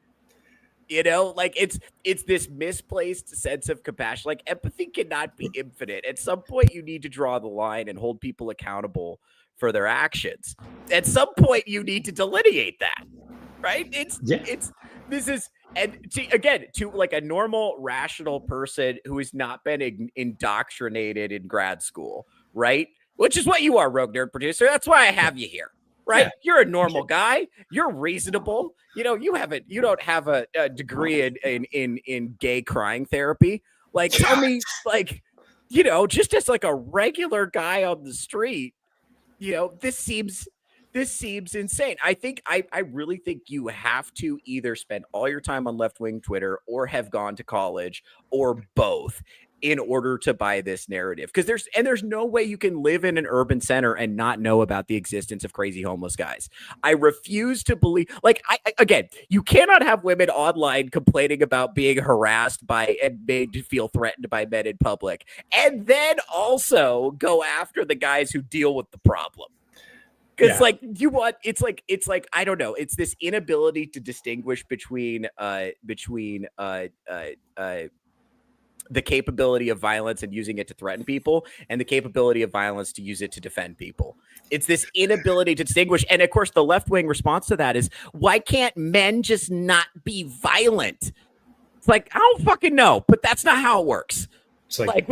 Like it's this misplaced sense of compassion. Like empathy cannot be infinite. At some point, you need to draw the line and hold people accountable for their actions. At some point, you need to delineate that, right? To like a normal, rational person who has not been indoctrinated in grad school, right? Which is what you are, Rogue Nerd Producer. That's why I have you here, right? Yeah. You're a normal guy. You're reasonable. You don't have a degree in gay crying therapy. Like, tell me, like, just as like a regular guy on the street, this seems insane. I really think you have to either spend all your time on left-wing Twitter or have gone to college or both in order to buy this narrative. Because there's no way you can live in an urban center and not know about the existence of crazy homeless guys. I refuse to believe, like, again, you cannot have women online complaining about being harassed by and made to feel threatened by men in public, and then also go after the guys who deal with the problem. Because like it's like I don't know. It's this inability to distinguish between the capability of violence and using it to threaten people, and the capability of violence to use it to defend people. It's this inability to distinguish. And of course, the left-wing response to that is, why can't men just not be violent? It's like, I don't fucking know, but that's not how it works. It's like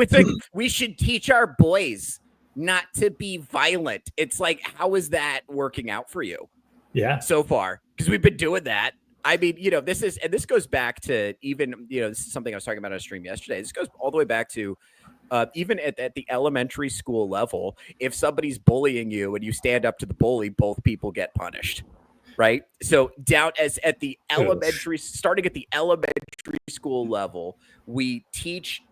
we should teach our boys not to be violent. It's like, how is that working out for you? Yeah. So far, because we've been doing that. I mean, this goes back to even, this is something I was talking about on a stream yesterday. This goes all the way back to even at the elementary school level. If somebody's bullying you and you stand up to the bully, both people get punished. Right. So starting at the elementary school level, we teach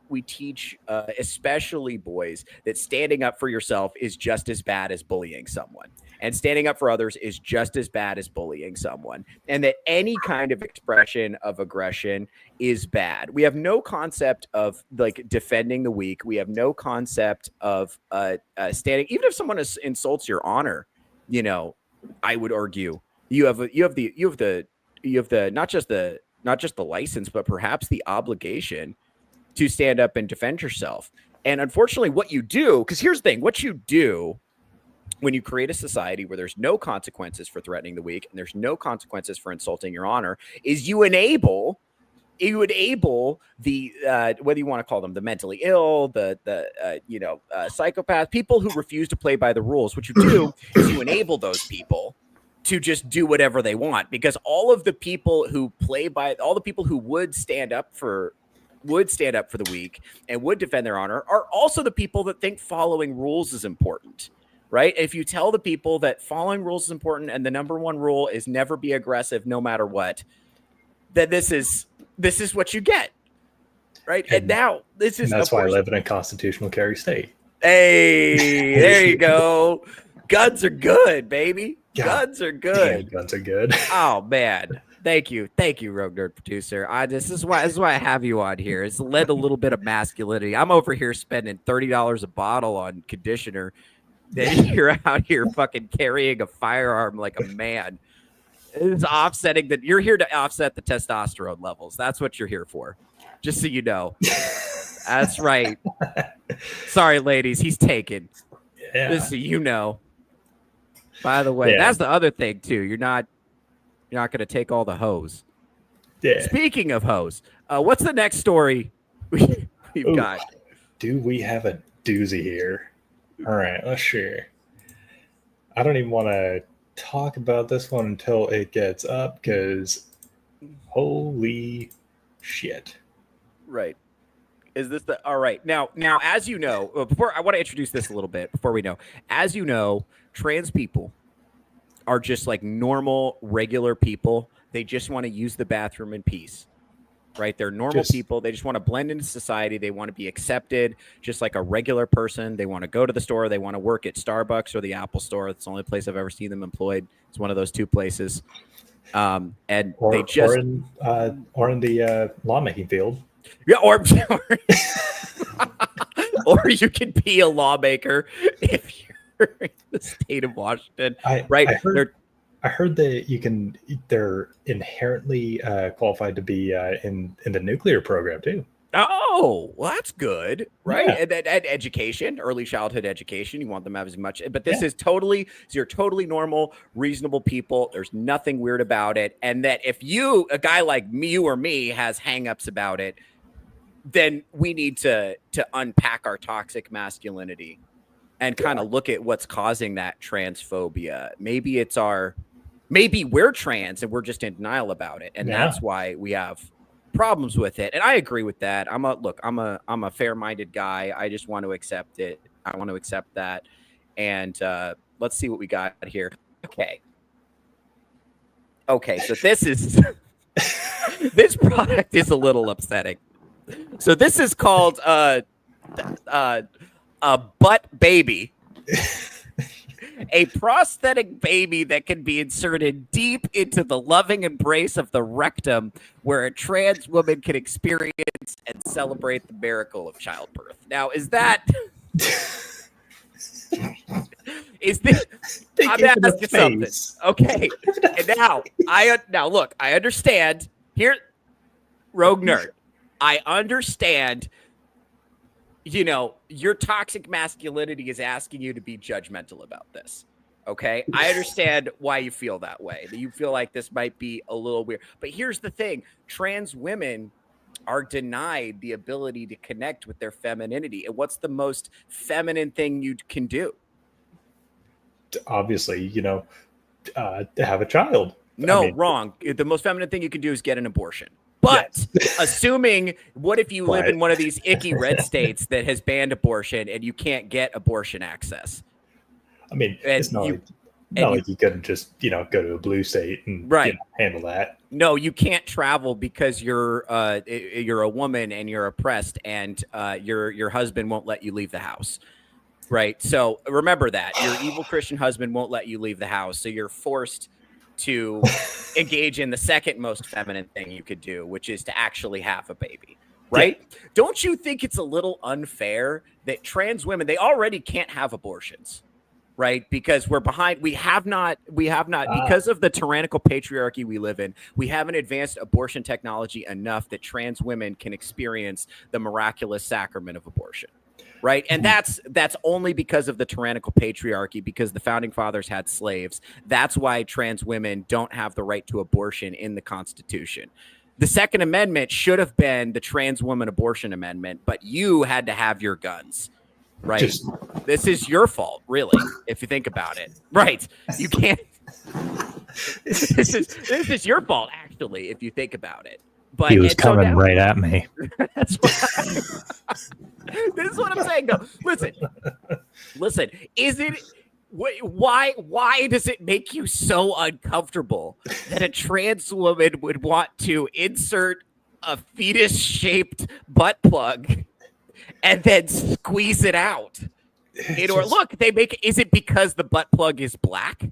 especially boys that standing up for yourself is just as bad as bullying someone, and standing up for others is just as bad as bullying someone, and that any kind of expression of aggression is bad. We have no concept of like defending the weak. We have no concept of standing, even if someone insults your honor. I would argue you have the not just the license, but perhaps the obligation to stand up and defend yourself. And unfortunately, what you do, because here's the thing, what you do when you create a society where there's no consequences for threatening the weak and there's no consequences for insulting your honor, is you enable the whether you want to call them the mentally ill, the psychopath, people who refuse to play by the rules. What you do is you enable those people to just do whatever they want, because all of the people who would stand up for the weak and would defend their honor are also the people that think following rules is important, right? If you tell the people that following rules is important and the number one rule is never be aggressive no matter what, then this is what you get, right? And now that's why I live in a constitutional carry state. Hey, there you go. Guns are good, baby. Guns are good. Damn, guns are good. Oh man. Thank you, Rogue Nerd Producer. This is why I have you on here. It's led a little bit of masculinity. I'm over here spending $30 a bottle on conditioner. Then you're out here fucking carrying a firearm like a man. It's offsetting that. You're here to offset the testosterone levels. That's what you're here for. Just so you know. That's right. Sorry, ladies. He's taken. Yeah. Just so you know. By the way, that's the other thing too. You're not going to take all the hoes. Yeah. Speaking of hoes, what's the next story we've got? Do we have a doozy here? All right, let's share. I don't even want to talk about this one until it gets up, because holy shit. Right. Is this all right? Now, as you know, before I want to introduce this a little bit before we know, as you know, trans people are just like normal, regular people. They just want to use the bathroom in peace, right? They're normal people. They just want to blend into society. They want to be accepted just like a regular person. They want to go to the store. They want to work at Starbucks or the Apple store. It's the only place I've ever seen them employed. It's one of those two places. Or in the lawmaking field. Yeah, or you could be a lawmaker if you're in the state of Washington, right? I heard that they're inherently qualified to be in the nuclear program too. Oh, well, that's good, right? Yeah. And education, early childhood education, you want them to have as much. But this is you're totally normal, reasonable people. There's nothing weird about it. And that if a guy like you or me has hangups about it, then we need to unpack our toxic masculinity and kind of look at what's causing that transphobia. Maybe we're trans and we're just in denial about it. And that's why we have problems with it. And I agree with that. I'm a fair-minded guy. I just want to accept it. I want to accept that. And let's see what we got here. Okay. So this product is a little upsetting. So this is called a butt baby. A prosthetic baby that can be inserted deep into the loving embrace of the rectum, where a trans woman can experience and celebrate the miracle of childbirth. Now, is this? I'm asking something. Okay, and now look. I understand. Here, Rogue Nerd. I understand. You know, your toxic masculinity is asking you to be judgmental about this. Okay. I understand why you feel that way. That you feel like this might be a little weird. But here's the thing: trans women are denied the ability to connect with their femininity. And what's the most feminine thing you can do? Obviously, to have a child. No, wrong. The most feminine thing you can do is get an abortion. But assuming, what if you live in one of these icky red states that has banned abortion and you can't get abortion access? I mean, it's not like you couldn't just, go to a blue state and handle that. No, you can't travel because you're a woman and you're oppressed, and your husband won't let you leave the house. Right. So remember that your evil Christian husband won't let you leave the house. So you're forced to engage in the second most feminine thing you could do, which is to actually have a baby. Right. Yeah. Don't you think it's a little unfair that trans women, they already can't have abortions, right? Because we're behind. We have not because of the tyrannical patriarchy we live in. We haven't advanced abortion technology enough that trans women can experience the miraculous sacrament of abortion. Right. And that's only because of the tyrannical patriarchy, because the founding fathers had slaves. That's why trans women don't have the right to abortion in the Constitution. The Second Amendment should have been the Trans Woman Abortion Amendment, but you had to have your guns. Right. This is your fault, really, if you think about it. Right. You can't. This is your fault, actually, if you think about it. But he was coming right at me. That's this is what I'm saying. No, listen. Is it why does it make you so uncomfortable that a trans woman would want to insert a fetus-shaped butt plug and then squeeze it out? Look, they make. Is it because the butt plug is black?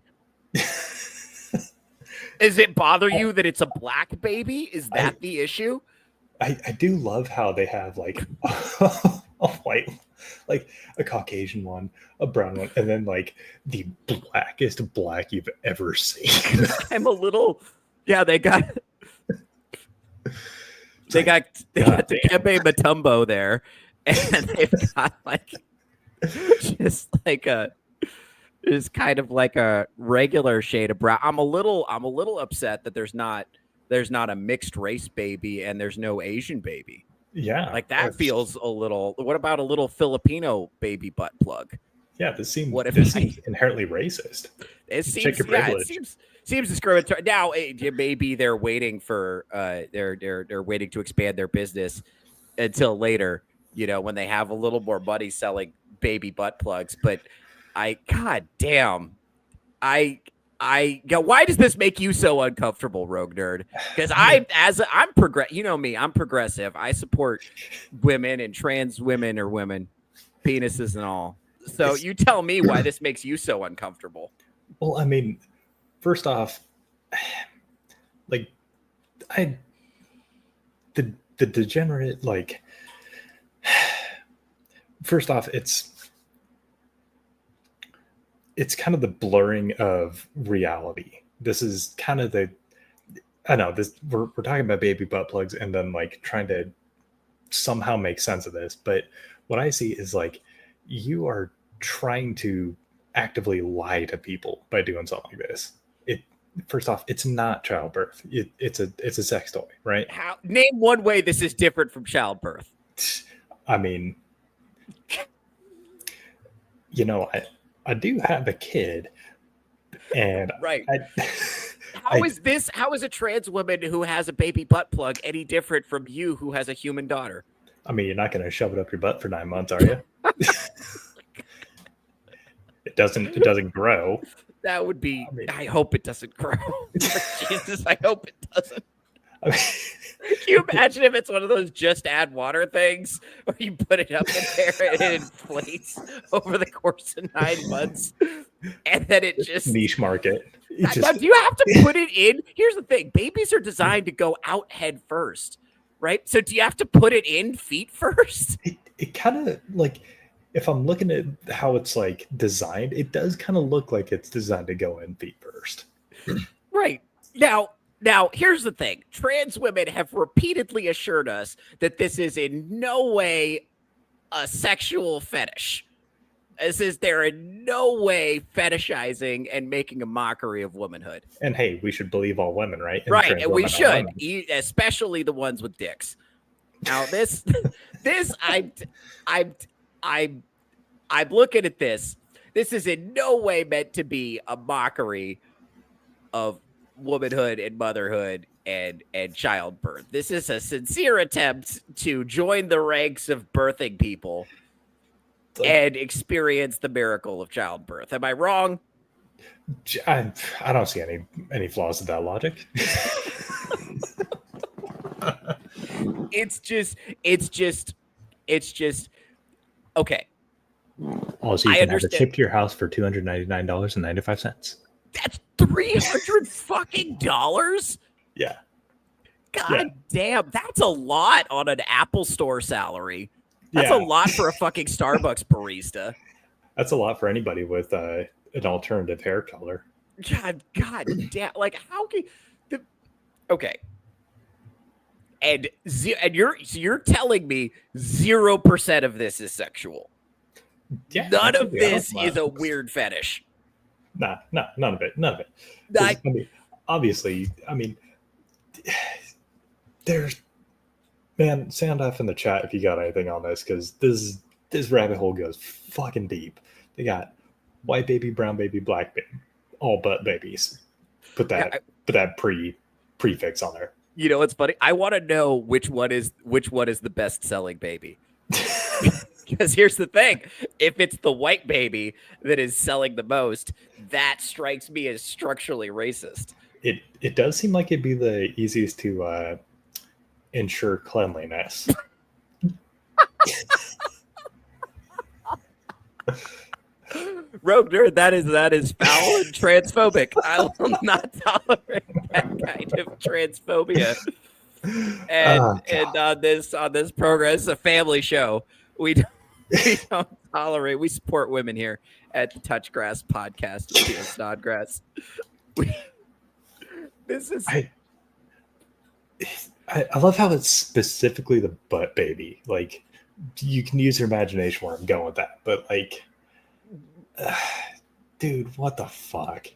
Does it bother you that it's a black baby? Is that the issue? I do love how they have like a white, like a Caucasian one, a brown one, and then like the blackest black you've ever seen. I'm a little, they got the Kepe Matumbo there, and they've got like just kind of like a regular shade of brown. I'm a little upset that there's not a mixed race baby and there's no Asian baby. Yeah. Like that feels a little. What about a little Filipino baby butt plug? Yeah, this seems inherently racist. It seems discriminatory. Now maybe they're waiting for they're waiting to expand their business until later, when they have a little more money selling baby butt plugs, but God damn. Why does this make you so uncomfortable, Rogue Nerd? Because I'm you know me, I'm progressive. I support women and trans women or women, penises and all. So you tell me why this makes you so uncomfortable. Well, I mean, first off, like the degenerate, like, first off, it's kind of the blurring of reality. This is kind of we're talking about baby butt plugs and then like trying to somehow make sense of this. But what I see is like, you are trying to actively lie to people by doing something like this. First off, it's not childbirth. It's a sex toy, right? Name one way this is different from childbirth. I mean, I do have a kid, and right. How is a trans woman who has a baby butt plug any different from you who has a human daughter? I mean, you're not going to shove it up your butt for 9 months, are you? It doesn't grow. That would be. I hope it doesn't grow. Jesus, I hope it doesn't. I mean, Can you imagine if it's one of those just add water things where you put it up in there and it inflates over the course of 9 months and then it just niche market. It now, just do you have to put it in? Here's the thing. Babies are designed to go out head first, right? So do you have to put it in feet first? it kind of like, if I'm looking at how it's like designed, it does kind of look like it's designed to go in feet first. Right. Now, here's the thing. Trans women have repeatedly assured us that this is in no way a sexual fetish. They're in no way fetishizing and making a mockery of womanhood. And hey, we should believe all women, right? And Right, and we women are should, women. especially the ones with dicks. Now, this I'm looking at this. This is in no way meant to be a mockery of womanhood and motherhood and childbirth. This is a sincere attempt to join the ranks of birthing people and experience the miracle of childbirth. Am I wrong? I don't see any flaws in that logic. It's just okay. Also, you can have it shipped to your house for $299.95. That's $300 fucking dollars. Yeah. God damn, that's a lot on an Apple Store salary. That's Yeah. a lot for a fucking Starbucks barista. That's a lot for anybody with an alternative hair color. God damn! Like, how can okay? And you're telling me 0% of this is sexual. Yeah, None of this is a weird fetish. Nah, none of it. I mean, obviously, there's, man, sound off in the chat if you got anything on this, because this rabbit hole goes fucking deep. They got white baby, brown baby, black baby, all but babies. Put that prefix on there. You know what's funny? I want to know which one is the best selling baby. Because here's the thing. If it's the white baby that is selling the most, that strikes me as structurally racist. It does seem like it'd be the easiest to ensure cleanliness. Rogue Nerd, that is foul and transphobic. I will not tolerate that kind of transphobia. And on this program, it's a family show. We don't tolerate. We support women here at the Touchgrass podcast with Theo Snodgrass. I love how it's specifically the butt baby. Like, you can use your imagination where I'm going with that, but like, dude, what the fuck?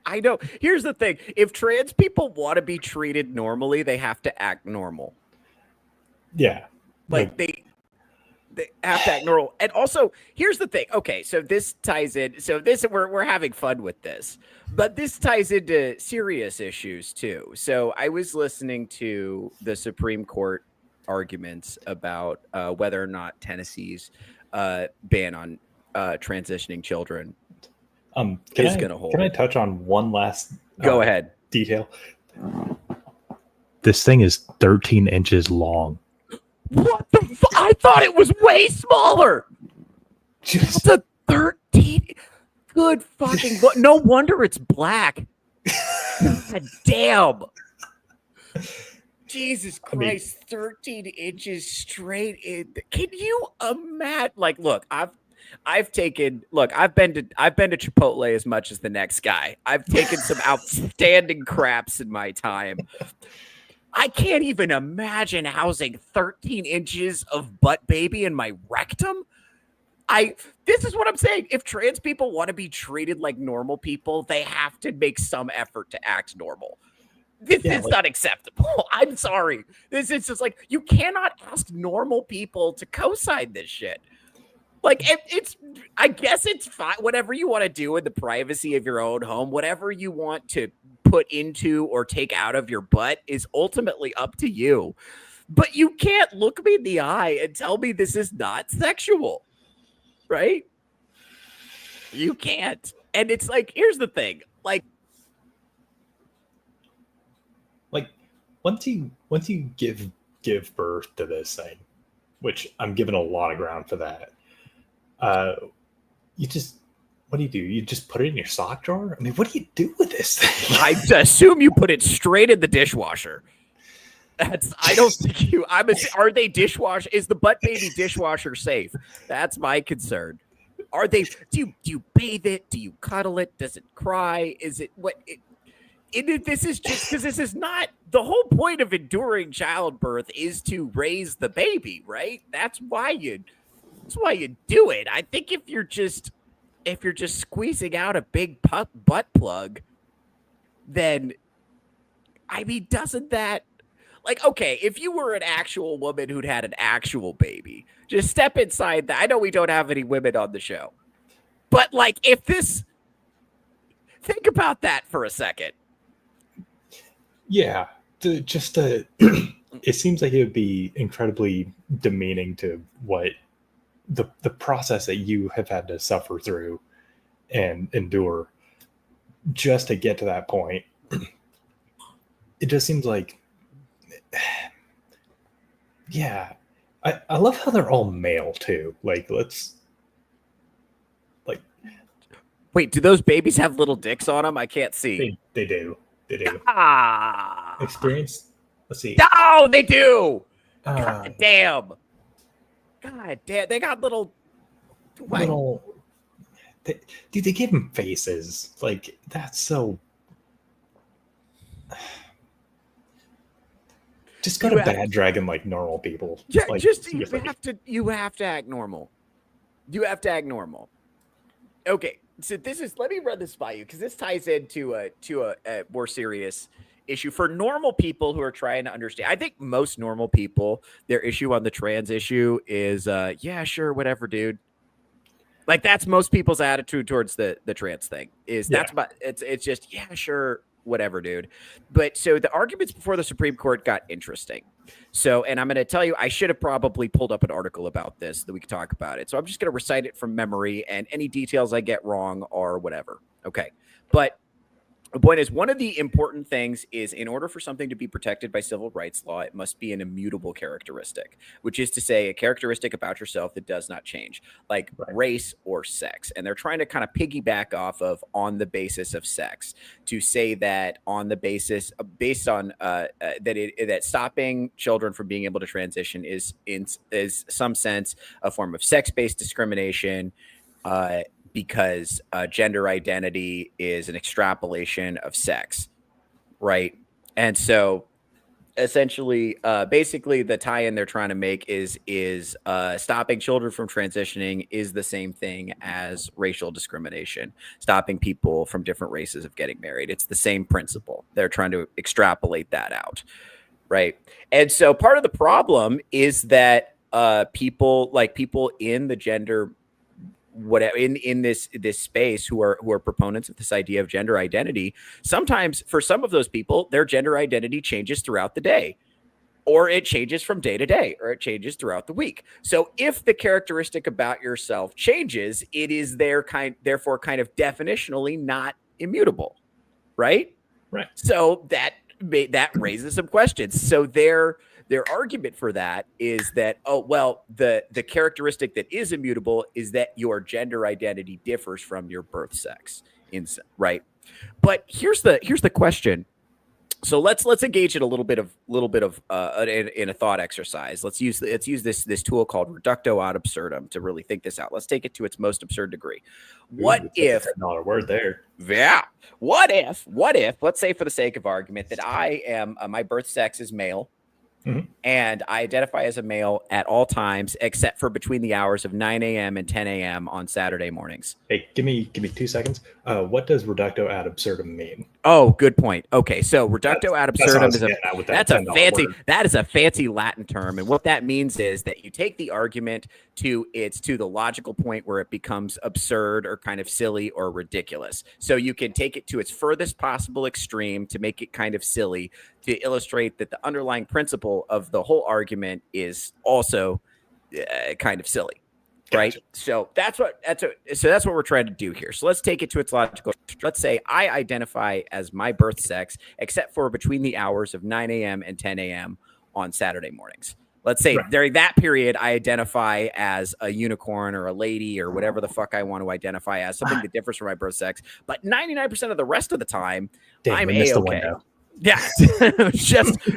I know. Here's the thing. If trans people want to be treated normally, they have to act normal. Yeah. Like they have to act normal. And also, here's the thing. Okay, so this ties in. So we're having fun with this. But this ties into serious issues too. So I was listening to the Supreme Court arguments about whether or not Tennessee's ban on transitioning children is going to hold. Can I touch on one last Go ahead. detail? This thing is 13 inches long. What the I thought it was way smaller. It's a 13. Good fucking no wonder it's black. God damn. Jesus Christ, 13 inches straight in. Can you imagine? Like, look, I've been to Chipotle as much as the next guy. I've taken some outstanding craps in my time. I can't even imagine housing 13 inches of butt baby in my rectum. This is what I'm saying. If trans people want to be treated like normal people, they have to make some effort to act normal. This is not acceptable. I'm sorry. This is just like, you cannot ask normal people to co-sign this shit. Like, I guess it's fine. Whatever you want to do in the privacy of your own home, whatever you want to put into or take out of your butt is ultimately up to you. But you can't look me in the eye and tell me this is not sexual, right? You can't. And it's like, here's the thing. Like, once you give birth to this thing, which I'm giving a lot of ground for that. You just what do? You just put it in your sock drawer? I mean, what do you do with this thing? I assume you put it straight in the dishwasher. I don't think you. Are they dishwasher? Is the butt baby dishwasher safe? That's my concern. Are they? Do you bathe it? Do you cuddle it? Does it cry? Is it what? This is just because this is not the whole point of enduring childbirth is to raise the baby, right? That's why you do it. I think if you're just squeezing out a big butt plug, then I mean, doesn't that like okay? If you were an actual woman who'd had an actual baby, just step inside that. I know we don't have any women on the show, but like if this, think about that for a second. Yeah, it seems like it would be incredibly demeaning to what the process that you have had to suffer through and endure just to get to that point. It just seems like, yeah, I love how they're all male too. Like, Wait, do those babies have little dicks on them? I can't see. They do. Ah, Experience. Let's see. No, they do. God damn. They got little. What? Dude, they give them faces. Like, that's so. Just go to bad dragon like normal people. Yeah, like, you have to act normal. You have to act normal. Okay, so let me run this by you because this ties into a more serious issue for normal people who are trying to understand. I think most normal people, their issue on the trans issue is, yeah, sure, whatever, dude. Like that's most people's attitude towards the trans thing is it's just, yeah, sure, whatever, dude. But so the arguments before the Supreme Court got interesting. So, and I'm going to tell you, I should have probably pulled up an article about this that we could talk about it. So I'm just going to recite it from memory, and any details I get wrong or whatever. Okay. But the point is, one of the important things is in order for something to be protected by civil rights law, it must be an immutable characteristic, which is to say a characteristic about yourself that does not change, like race or sex. And they're trying to kind of piggyback off of on the basis of sex to say that on the basis based on that stopping children from being able to transition is some sense a form of sex-based discrimination. Because gender identity is an extrapolation of sex, right? And so essentially, basically the tie-in they're trying to make is stopping children from transitioning is the same thing as racial discrimination, stopping people from different races of getting married. It's the same principle. They're trying to extrapolate that out, right? And so part of the problem is that people in the gender whatever in this space who are proponents of this idea of gender identity, sometimes for some of those people their gender identity changes throughout the day, or it changes from day to day, or it changes throughout the week. So if the characteristic about yourself changes, it is therefore kind of definitionally not immutable, right? So that raises some questions. So their argument for that is that, oh, well, the characteristic that is immutable is that your gender identity differs from your birth sex, right? But here's the question. So let's engage in a little bit of in a thought exercise. Let's use this tool called reductio ad absurdum to really think this out. Let's take it to its most absurd degree. What if not a word there? Yeah. What if? Let's say, for the sake of argument, that I am my birth sex is male. Mm-hmm. And I identify as a male at all times, except for between the hours of 9 a.m. and 10 a.m. on Saturday mornings. Hey, give me 2 seconds. What does reductio ad absurdum mean? Oh, good point. Okay, so reductio ad absurdum is a fancy Latin term, and what that means is that you take the argument to the logical point where it becomes absurd or kind of silly or ridiculous. So you can take it to its furthest possible extreme to make it kind of silly, to illustrate that the underlying principle of the whole argument is also kind of silly. right? Gotcha. So that's what we're trying to do here. So let's take it to its logical. Let's say I identify as my birth sex, except for between the hours of 9 a.m. and 10 a.m. on Saturday mornings. Let's say during that period, I identify as a unicorn or a lady or whatever the fuck I want to identify as, something that differs from my birth sex. But 99% of the rest of the time, I'm A-okay. Yeah,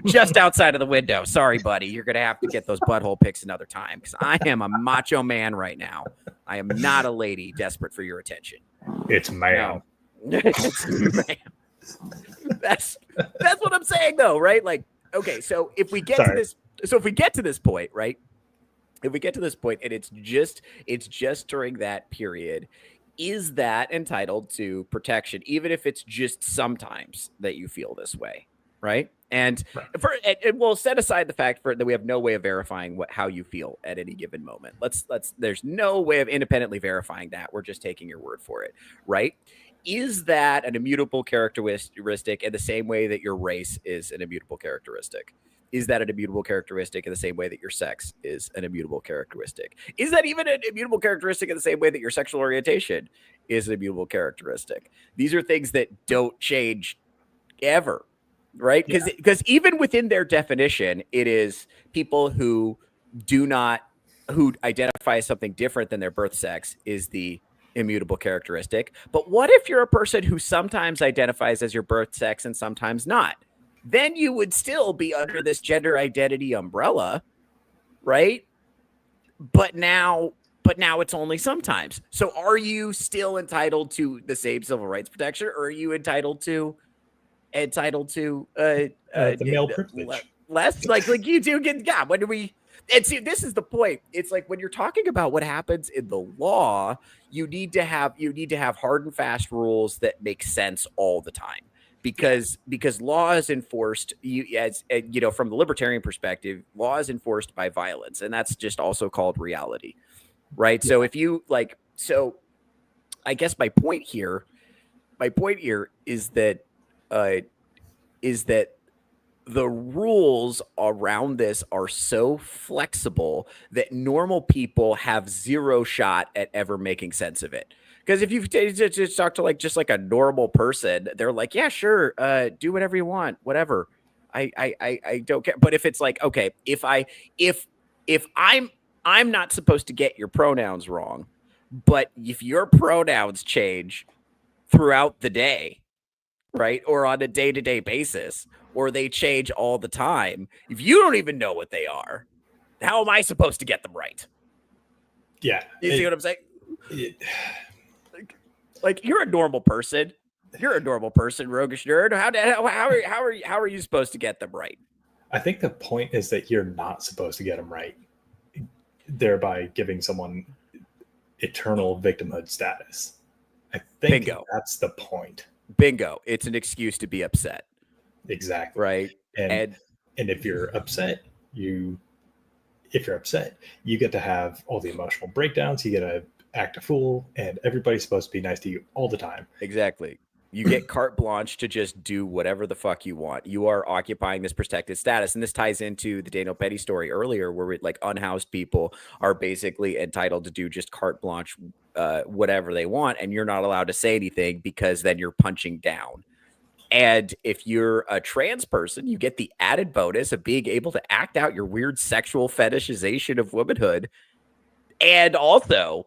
just outside of the window. Sorry, buddy. You're going to have to get those butthole pics another time because I am a macho man right now. I am not a lady desperate for your attention. It's ma'am. No. It's ma'am. That's what I'm saying, though, right? Like, okay, so if we get to this, point, right? If we get to this point and it's just during that period, is that entitled to protection, even if it's just sometimes that you feel this way, right? And we'll set aside the fact that we have no way of verifying how you feel at any given moment. There's no way of independently verifying that. We're just taking your word for it, right? Is that an immutable characteristic in the same way that your race is an immutable characteristic? Is that an immutable characteristic in the same way that your sex is an immutable characteristic? Is that even an immutable characteristic in the same way that your sexual orientation is an immutable characteristic? These are things that don't change ever, right? Because even within their definition, it is people who identify as something different than their birth sex is the immutable characteristic. But what if you're a person who sometimes identifies as your birth sex and sometimes not? Then you would still be under this gender identity umbrella, right? But now it's only sometimes. So are you still entitled to the same civil rights protection, or are you entitled to the male privilege? Less like you do get. Yeah, when do we? And see, this is the point. It's like when you're talking about what happens in the law, you need to have hard and fast rules that make sense all the time. Because law is enforced, from the libertarian perspective, law is enforced by violence, and that's just also called reality, right? Yeah. So if you I guess my point here is that the rules around this are so flexible that normal people have zero shot at ever making sense of it. Because if you just talk to just a normal person, they're like, yeah, sure, do whatever you want, whatever. I don't care. But if it's like, okay, if I'm not supposed to get your pronouns wrong, but if your pronouns change throughout the day, right, or on a day-to-day basis, or they change all the time, if you don't even know what they are, how am I supposed to get them right? Yeah, you see what I'm saying? Like you're a normal person. You're a normal person, roguish nerd. How are you supposed to get them right? I think the point is that you're not supposed to get them right, thereby giving someone eternal victimhood status. I think that's the point. Bingo. It's an excuse to be upset. Exactly. Right. And if you're upset, you get to have all the emotional breakdowns. You get to act a fool, and everybody's supposed to be nice to you all the time. Exactly. You get carte blanche to just do whatever the fuck you want. You are occupying this protected status. And this ties into the Daniel Petty story earlier, where unhoused people are basically entitled to do just carte blanche, whatever they want. And you're not allowed to say anything because then you're punching down. And if you're a trans person, you get the added bonus of being able to act out your weird sexual fetishization of womanhood. And also,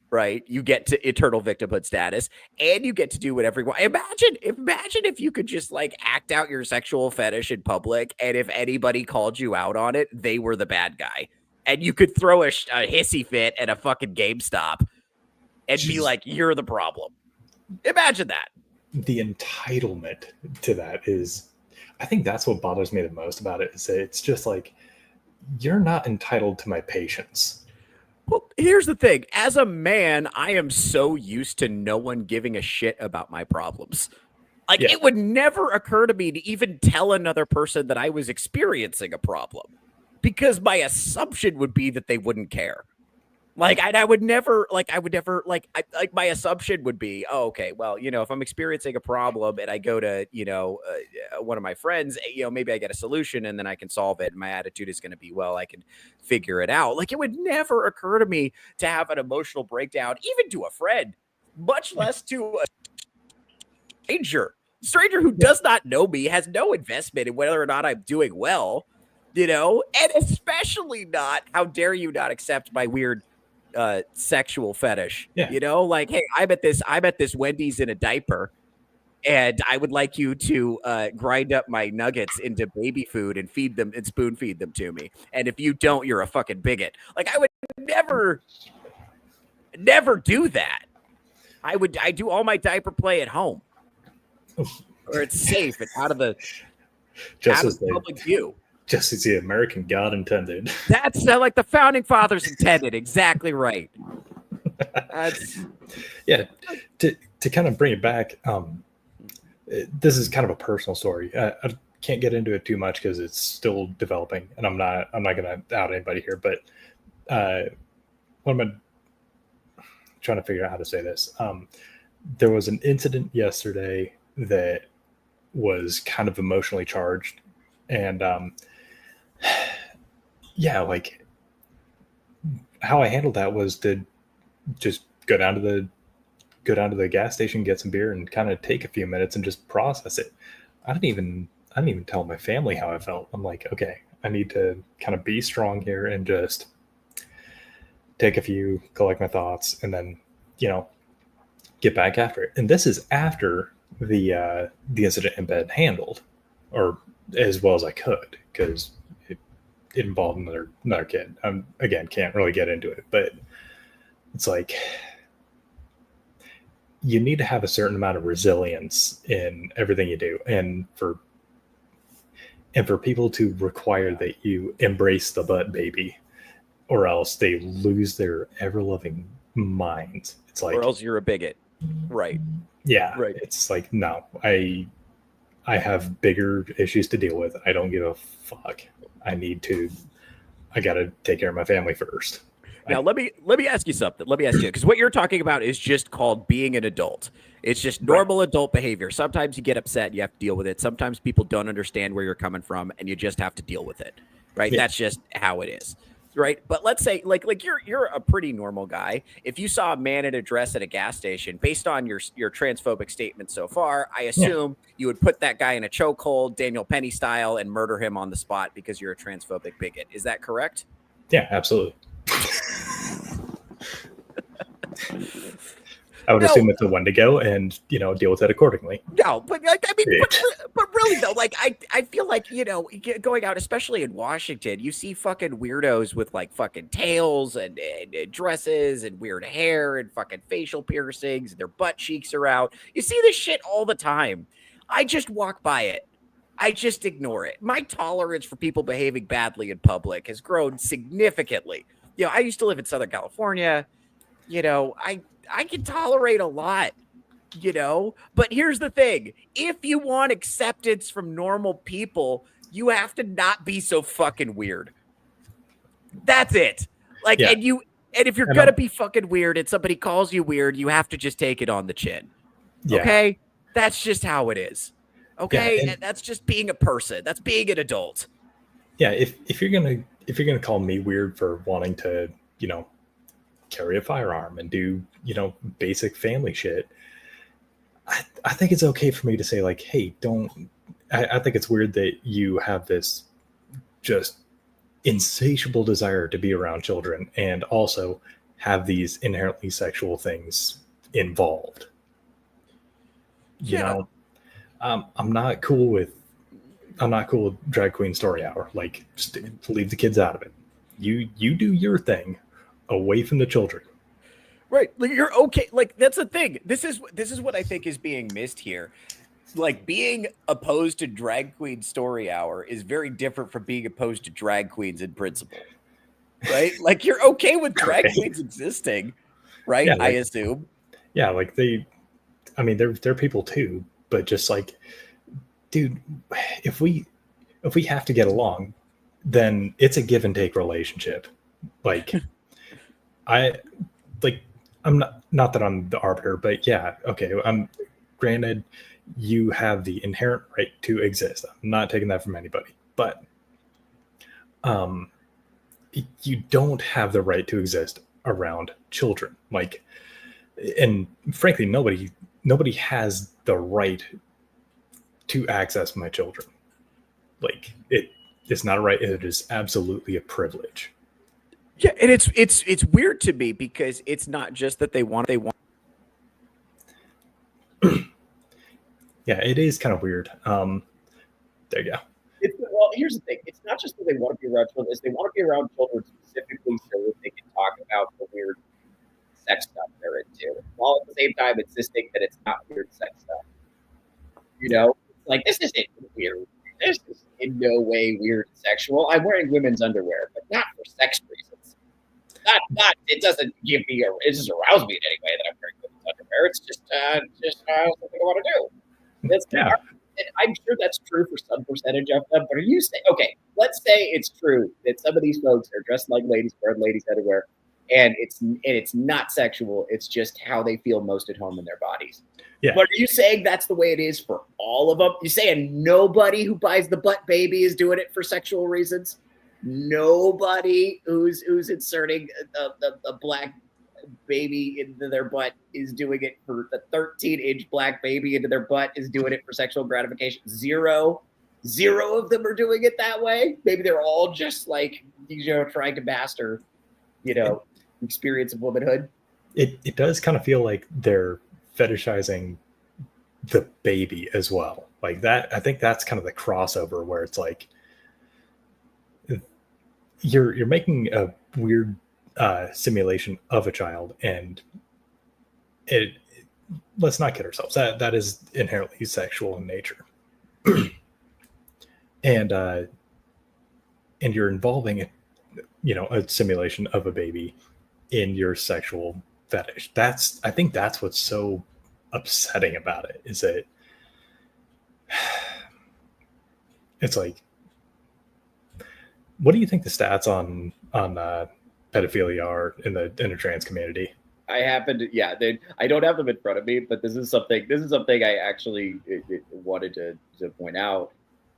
right, you get to eternal victimhood status, and you get to do whatever you want. Imagine if you could just act out your sexual fetish in public, and if anybody called you out on it, they were the bad guy, and you could throw a hissy fit at a fucking GameStop and be like, "You're the problem." Imagine that. The entitlement to that is, I think that's what bothers me the most about it. Is that it's just like, you're not entitled to my patience. Well, here's the thing. As a man, I am so used to no one giving a shit about my problems. It would never occur to me to even tell another person that I was experiencing a problem, because my assumption would be that they wouldn't care. Like I would never, like my assumption would be, oh, okay, well, if I'm experiencing a problem and I go to, one of my friends, maybe I get a solution and then I can solve it. And my attitude is going to be, well, I can figure it out. Like it would never occur to me to have an emotional breakdown, even to a friend, much less to a stranger who does not know me, has no investment in whether or not I'm doing well, and especially not, how dare you not accept my weird sexual fetish. Yeah. Like, hey, I'm at this Wendy's in a diaper, and I would like you to grind up my nuggets into baby food and feed them and spoon feed them to me. And if you don't, you're a fucking bigot. Like I would never do that. I do all my diaper play at home, where it's safe and out of the public view. Just as the American God intended. That's like the founding fathers intended. Exactly right. Yeah. To kind of bring it back, this is kind of a personal story. I can't get into it too much because it's still developing, and I'm not going to out anybody here. But what am I trying to figure out how to say this? There was an incident yesterday that was kind of emotionally charged, and yeah, like how I handled that was to just go down to the gas station, get some beer, and kind of take a few minutes and just process it. I didn't even tell my family how I felt. I'm like, okay, I need to kind of be strong here and just take a few, collect my thoughts, and then, get back after it. And this is after the incident had been handled, or as well as I could, because it involved another kid. Again, can't really get into it, but it's like you need to have a certain amount of resilience in everything you do, and for people to require that you embrace the butt baby, or else they lose their ever-loving minds. It's like, or else you're a bigot, right? Yeah, right. It's like, no, I have bigger issues to deal with. I don't give a fuck. I gotta take care of my family first. Now, let me ask you something. Let me ask you, because what you're talking about is just called being an adult. It's just normal adult behavior. Sometimes you get upset, you have to deal with it. Sometimes people don't understand where you're coming from, and you just have to deal with it, right? Yeah. That's just how it is, right? But let's say, like you're a pretty normal guy. If you saw a man in a dress at a gas station, based on your transphobic statement so far, I assume you would put that guy in a chokehold, Daniel Penny style, and murder him on the spot because you're a transphobic bigot. Is that correct? Yeah, absolutely. I would assume it's a one to go, and deal with it accordingly. No, but like, I mean, but really though, like I feel like going out, especially in Washington, you see fucking weirdos with like fucking tails and dresses and weird hair and fucking facial piercings, and their butt cheeks are out. You see this shit all the time. I just walk by it. I just ignore it. My tolerance for people behaving badly in public has grown significantly. I used to live in Southern California. I can tolerate a lot, but here's the thing. If you want acceptance from normal people, you have to not be so fucking weird. That's it. Like, and if you're going to be fucking weird and somebody calls you weird, you have to just take it on the chin. Yeah. Okay. That's just how it is. Okay. And that's just being a person. That's being an adult. Yeah. If you're going to call me weird for wanting to, carry a firearm and do, basic family shit, I think it's okay for me to say, like, hey, don't. I think it's weird that you have this just insatiable desire to be around children and also have these inherently sexual things involved. I'm not cool with drag queen story hour. Like, just leave the kids out of it. You do your thing away from the children. Right. Like, you're okay. Like, that's the thing. This is what I think is being missed here. Like, being opposed to drag queen story hour is very different from being opposed to drag queens in principle. Right? Like, you're okay with drag queens existing, right? Yeah, I assume. Yeah, like they're people too, but just like, dude, if we have to get along, then it's a give and take relationship. Like, I like I'm not that I'm the arbiter, but yeah, okay. I'm granted you have the inherent right to exist. I'm not taking that from anybody, but um, you don't have the right to exist around children. Like, and frankly, nobody has the right to access my children. Like it's not a right. It is absolutely a privilege. Yeah, and it's weird to me because it's not just that they want. Yeah, it is kind of weird. There you go. Well, here's the thing. It's not just that they want to be around children. It's they want to be around children specifically so that they can talk about the weird sex stuff they're into, while at the same time insisting that it's not weird sex stuff. You know, like this isn't weird. This is in no way weird and sexual. I'm wearing women's underwear, but not for sex reasons. Not. It doesn't give me it doesn't arouse me in any way that I'm wearing women's underwear. It's just something I want to do. That's Yeah. And I'm sure that's true for some percentage of them. But are you saying, okay, let's say it's true that some of these folks are dressed like ladies, wearing ladies' underwear, and it's not sexual. It's just how they feel most at home in their bodies. Yeah. But are you saying that's the way it is for all of them? You saying nobody who buys the butt baby is doing it for sexual reasons? Nobody who's inserting the black baby into their butt is doing it for the 13-inch black baby into their butt is doing it for sexual gratification. Zero of them are doing it that way. Maybe they're all just like, trying to master, experience of womanhood. It does kind of feel like they're fetishizing the baby as well. Like that, I think that's kind of the crossover where it's like you're making a weird simulation of a child, and let's not kid ourselves, that is inherently sexual in nature. and you're involving a simulation of a baby in your sexual fetish. I think that's what's so upsetting about it, is that it's like, what do you think the stats on pedophilia are in the trans community? I happen to, I don't have them in front of me, but this is something I actually wanted to point out.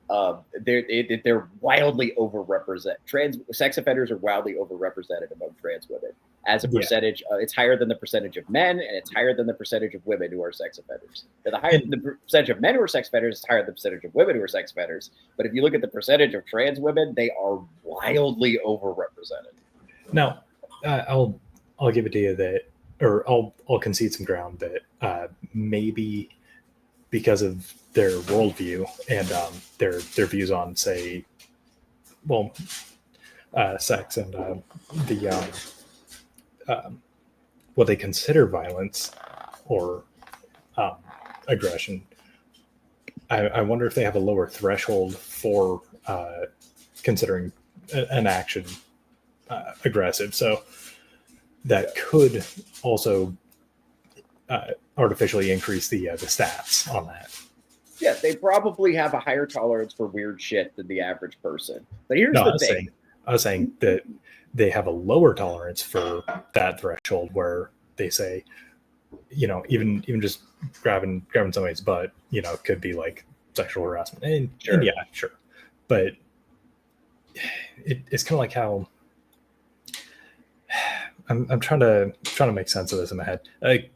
They're wildly overrepresented. Sex offenders are wildly overrepresented among trans women as a percentage. It's higher than the percentage of men, and it's higher than the percentage of women who are sex offenders. The percentage of men who are sex offenders is higher than the percentage of women who are sex offenders. But if you look at the percentage of trans women, they are wildly overrepresented. Now, I'll give it to you that, or I'll concede some ground that maybe because of their worldview and their views on, say, sex and what they consider violence or aggression, I wonder if they have a lower threshold for considering an action aggressive. So that could also artificially increase the stats on that. Yeah, they probably have a higher tolerance for weird shit than the average person. But here's the thing. I was saying that they have a lower tolerance for that threshold, where they say, even just grabbing somebody's butt, could be like sexual harassment. And, sure. And yeah, sure. But it's kind of like how I'm trying to make sense of this in my head.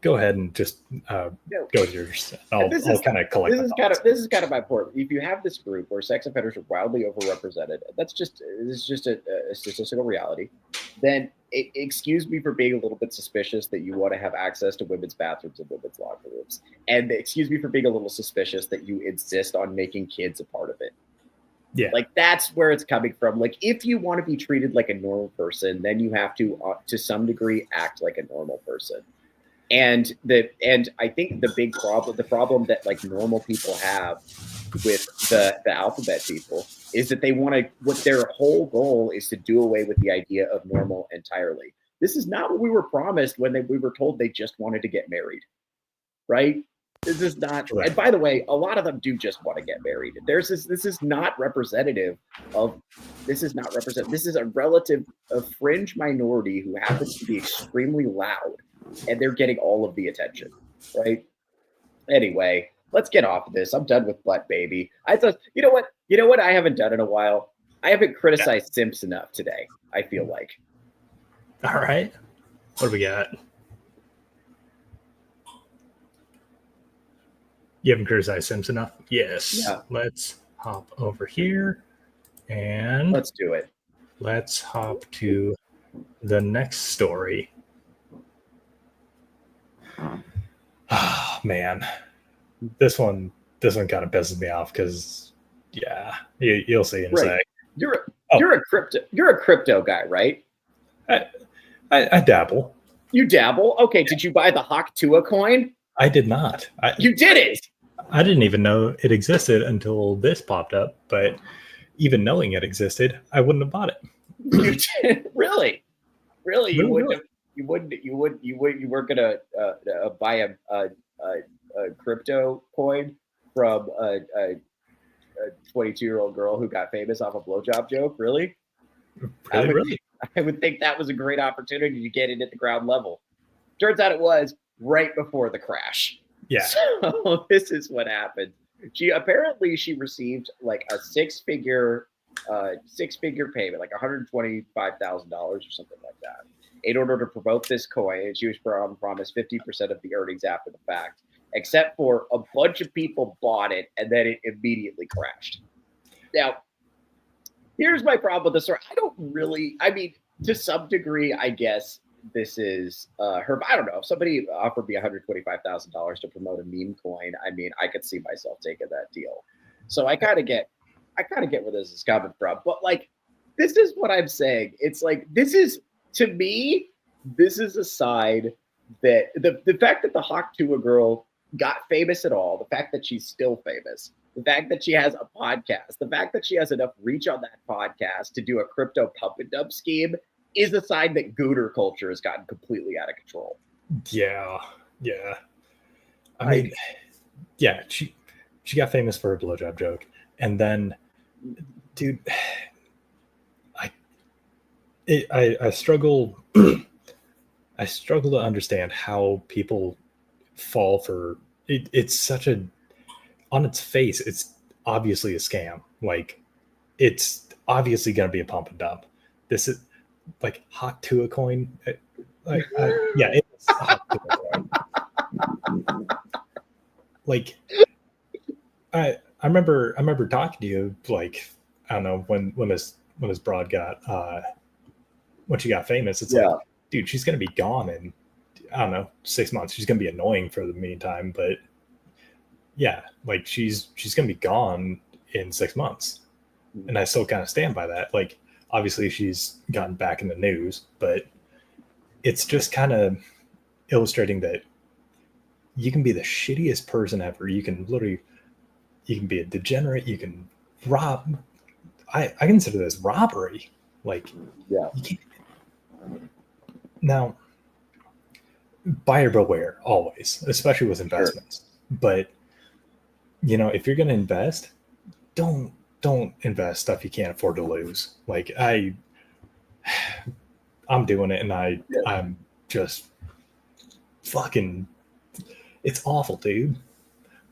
Go ahead and just go with yours. I'll kind of collect. This is kind of my point. If you have this group where sex offenders are wildly overrepresented, this is just a statistical reality. Then excuse me for being a little bit suspicious that you want to have access to women's bathrooms and women's locker rooms, and excuse me for being a little suspicious that you insist on making kids a part of it. Yeah, like that's where it's coming from. Like, if you want to be treated like a normal person, then you have to some degree, act like a normal person. And I think the problem that like normal people have with the alphabet people is that they want to. What their whole goal is to do away with the idea of normal entirely. This is not what we were promised when we were told they just wanted to get married, right? This is not, right. And by the way, a lot of them do just want to get married. This is not representative of This is not represent. This is a fringe minority who happens to be extremely loud, and they're getting all of the attention, right? Anyway, let's get off of this. I'm done with Butt Baby. I thought, you know what I haven't done in a while? I haven't criticized Simps enough today, I feel like. All right. What do we got? You haven't criticized Simps enough? Yes. Yeah. Let's hop over here and Let's do it. let's hop to the next story. Oh, man. This one kind of pisses me off because, yeah, you'll see in a sec. You're a crypto guy, right? I dabble. You dabble. Okay, did you buy the Hawk Tua coin? I did not. You did it. I didn't even know it existed until this popped up. But even knowing it existed, I wouldn't have bought it. You did. Really? You weren't gonna buy a crypto coin from a 22-year-old girl who got famous off a blowjob joke? Really? Really? I would think that was a great opportunity to get in at the ground level. Turns out it was right before the crash. Yeah. So this is what happened. She received like a six-figure payment, like $125,000 or something like that, in order to promote this coin. And she was promised 50% of the earnings after the fact, except for a bunch of people bought it and then it immediately crashed. Now, here's my problem with this story. To some degree, I guess this is her. I don't know. If somebody offered me $125,000 to promote a meme coin, I could see myself taking that deal. So I kind of get where this is coming from. But like, this is what I'm saying. It's like, to me, this is a side that the fact that the Hawk Tua girl got famous at all, the fact that she's still famous, the fact that she has a podcast, the fact that she has enough reach on that podcast to do a crypto pump and dump scheme is a sign that Gooter culture has gotten completely out of control. Yeah. I mean, yeah, she got famous for a blowjob joke. And then, dude, I struggle I struggle to understand how people fall for it. It's such a, on its face, it's obviously a scam. Like, it's obviously going to be a pump and dump. This is like Hawk Tua coin. Yeah, it's a Hawk Tua coin. Like, I remember talking to you, like, I don't know, when this broad got when she got famous. It's like, dude, she's gonna be gone in, I don't know, 6 months. She's gonna be annoying for the meantime, but yeah, like she's gonna be gone in 6 months. And I still kind of stand by that. Like, obviously she's gotten back in the news, but it's just kind of illustrating that you can be the shittiest person ever. You can be a degenerate. You can rob. I consider this robbery. Like, yeah. You can't. Now, buyer beware always, especially with investments. Sure. But, you know, if you're going to invest, don't invest stuff you can't afford to lose. Like, I'm doing it, and I'm just fucking, it's awful, dude.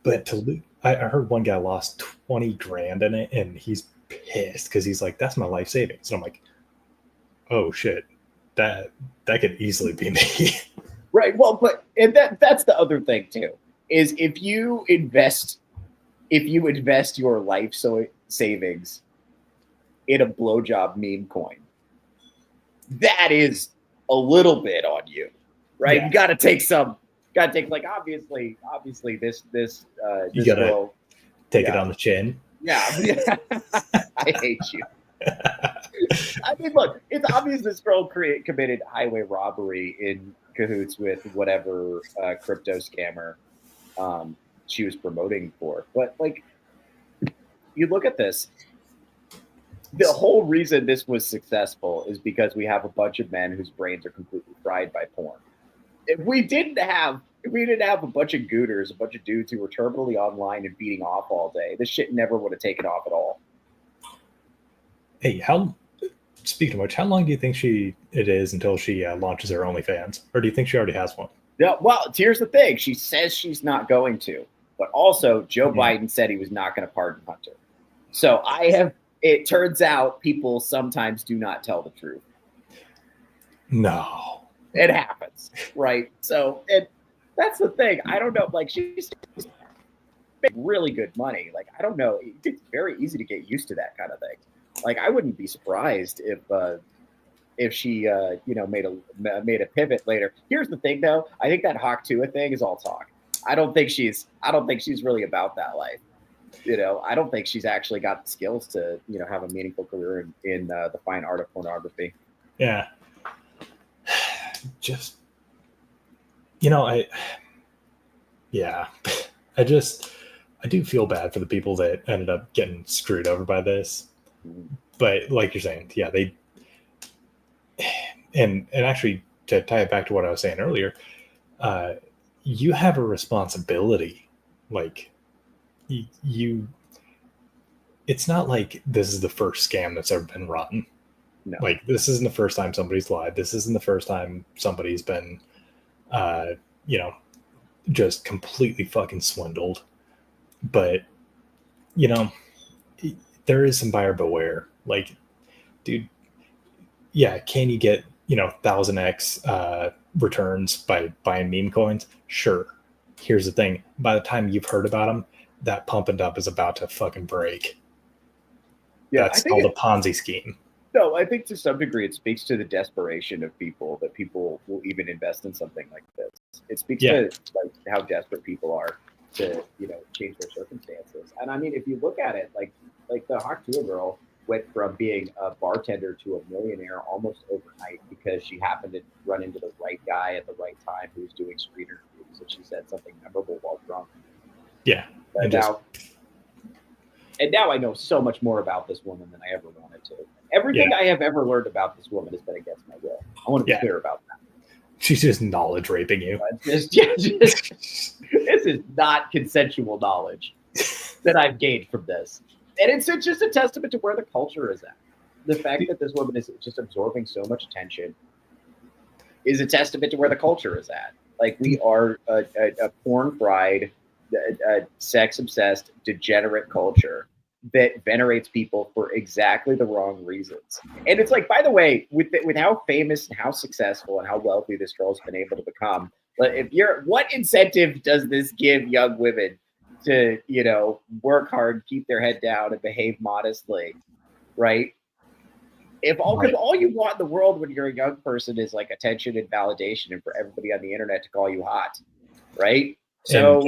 But to lose, I heard one guy lost 20 grand in it, and he's pissed because he's like, that's my life savings. And I'm like, oh shit, that could easily be me. Right. Well, but and that's the other thing too, is if you invest your life savings in a blowjob meme coin, that is a little bit on you, right? Yeah. You got to take like obviously this you gotta girl, take it on the chin. Yeah. I hate you. I mean, look, it's obvious this girl committed highway robbery in cahoots with whatever crypto scammer she was promoting for. But like, you look at this, the whole reason this was successful is because we have a bunch of men whose brains are completely fried by porn. If we didn't have a bunch of gooters, a bunch of dudes who were terminally online and beating off all day, this shit never would have taken off at all. Hey, speaking of which, how long do you think it is until she launches her OnlyFans, or do you think she already has one? Yeah, well, here's the thing. She says she's not going to, but also Joe Mhm. Biden said he was not going to pardon Hunter. So it turns out people sometimes do not tell the truth. No. It happens, right? So that's the thing. I don't know. Like she's making really good money. Like I don't know. It's very easy to get used to that kind of thing. Like I wouldn't be surprised if she made a pivot later. Here's the thing though. I think that Hawk Tua thing is all talk. I don't think she's really about that life. I don't think she's actually got the skills to have a meaningful career in the fine art of pornography. Yeah. Just I do feel bad for the people that ended up getting screwed over by this. But like you're saying, yeah, they and actually to tie it back to what I was saying earlier, you have a responsibility. Like you it's not like this is the first scam that's ever been run. No. Like this isn't the first time somebody's lied. This isn't the first time somebody's been just completely fucking swindled. But there is some buyer beware. Like, dude, yeah, can you get 1000x returns by buying meme coins? Sure. Here's the thing: by the time you've heard about them, that pump and dump is about to fucking break. Yeah, that's called a Ponzi scheme. No, I think to some degree it speaks to the desperation of people that people will even invest in something like this. It speaks to like how desperate people are to change their circumstances. And I mean, if you look at it, like the Hawk Tua girl went from being a bartender to a millionaire almost overnight because she happened to run into the right guy at the right time who was doing screen interviews, and she said something memorable while drunk. Yeah, and now I know so much more about this woman than I ever wanted to. Everything I have ever learned about this woman has been against my will. I want to be clear about that. She's just knowledge raping you. This is not consensual knowledge that I've gained from this. And it's just a testament to where the culture is at. The fact that this woman is just absorbing so much attention is a testament to where the culture is at. Like we are a porn-fried, sex-obsessed, degenerate culture that venerates people for exactly the wrong reasons. And it's like, by the way, with how famous and how successful and how wealthy this girl's been able to become, what incentive does this give young women to, work hard, keep their head down, and behave modestly, right? Because all you want in the world when you're a young person is like attention and validation, and for everybody on the internet to call you hot, right? So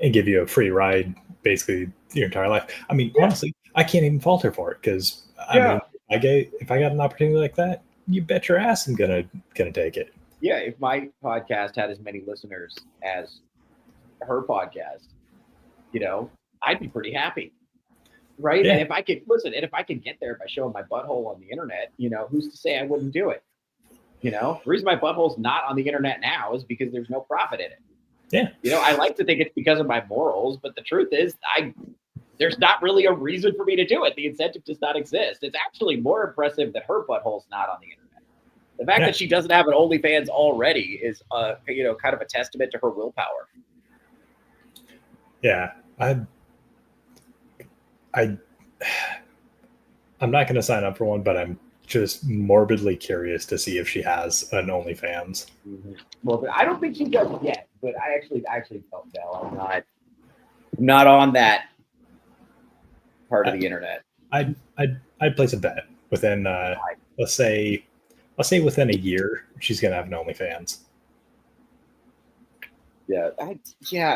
and give you a free ride basically your entire life. I mean, honestly, I can't even fault her for it because I mean, if I got an opportunity like that, you bet your ass I'm gonna take it. Yeah, if my podcast had as many listeners as her podcast, I'd be pretty happy, right? Yeah. And if I could get there by showing my butthole on the internet, who's to say I wouldn't do it? The reason my butthole's not on the internet now is because there's no profit in it. Yeah. I like to think it's because of my morals, but the truth is there's not really a reason for me to do it. The incentive does not exist. It's actually more impressive that her butthole's not on the internet. The fact that she doesn't have an OnlyFans already is, kind of a testament to her willpower. Yeah, I'm not going to sign up for one, but I'm just morbidly curious to see if she has an OnlyFans. Mm-hmm. Well, but I don't think she does yet. But I actually don't know. I'm not on that part of the internet. I'd place a bet within let's say within a year she's gonna have an OnlyFans. Yeah,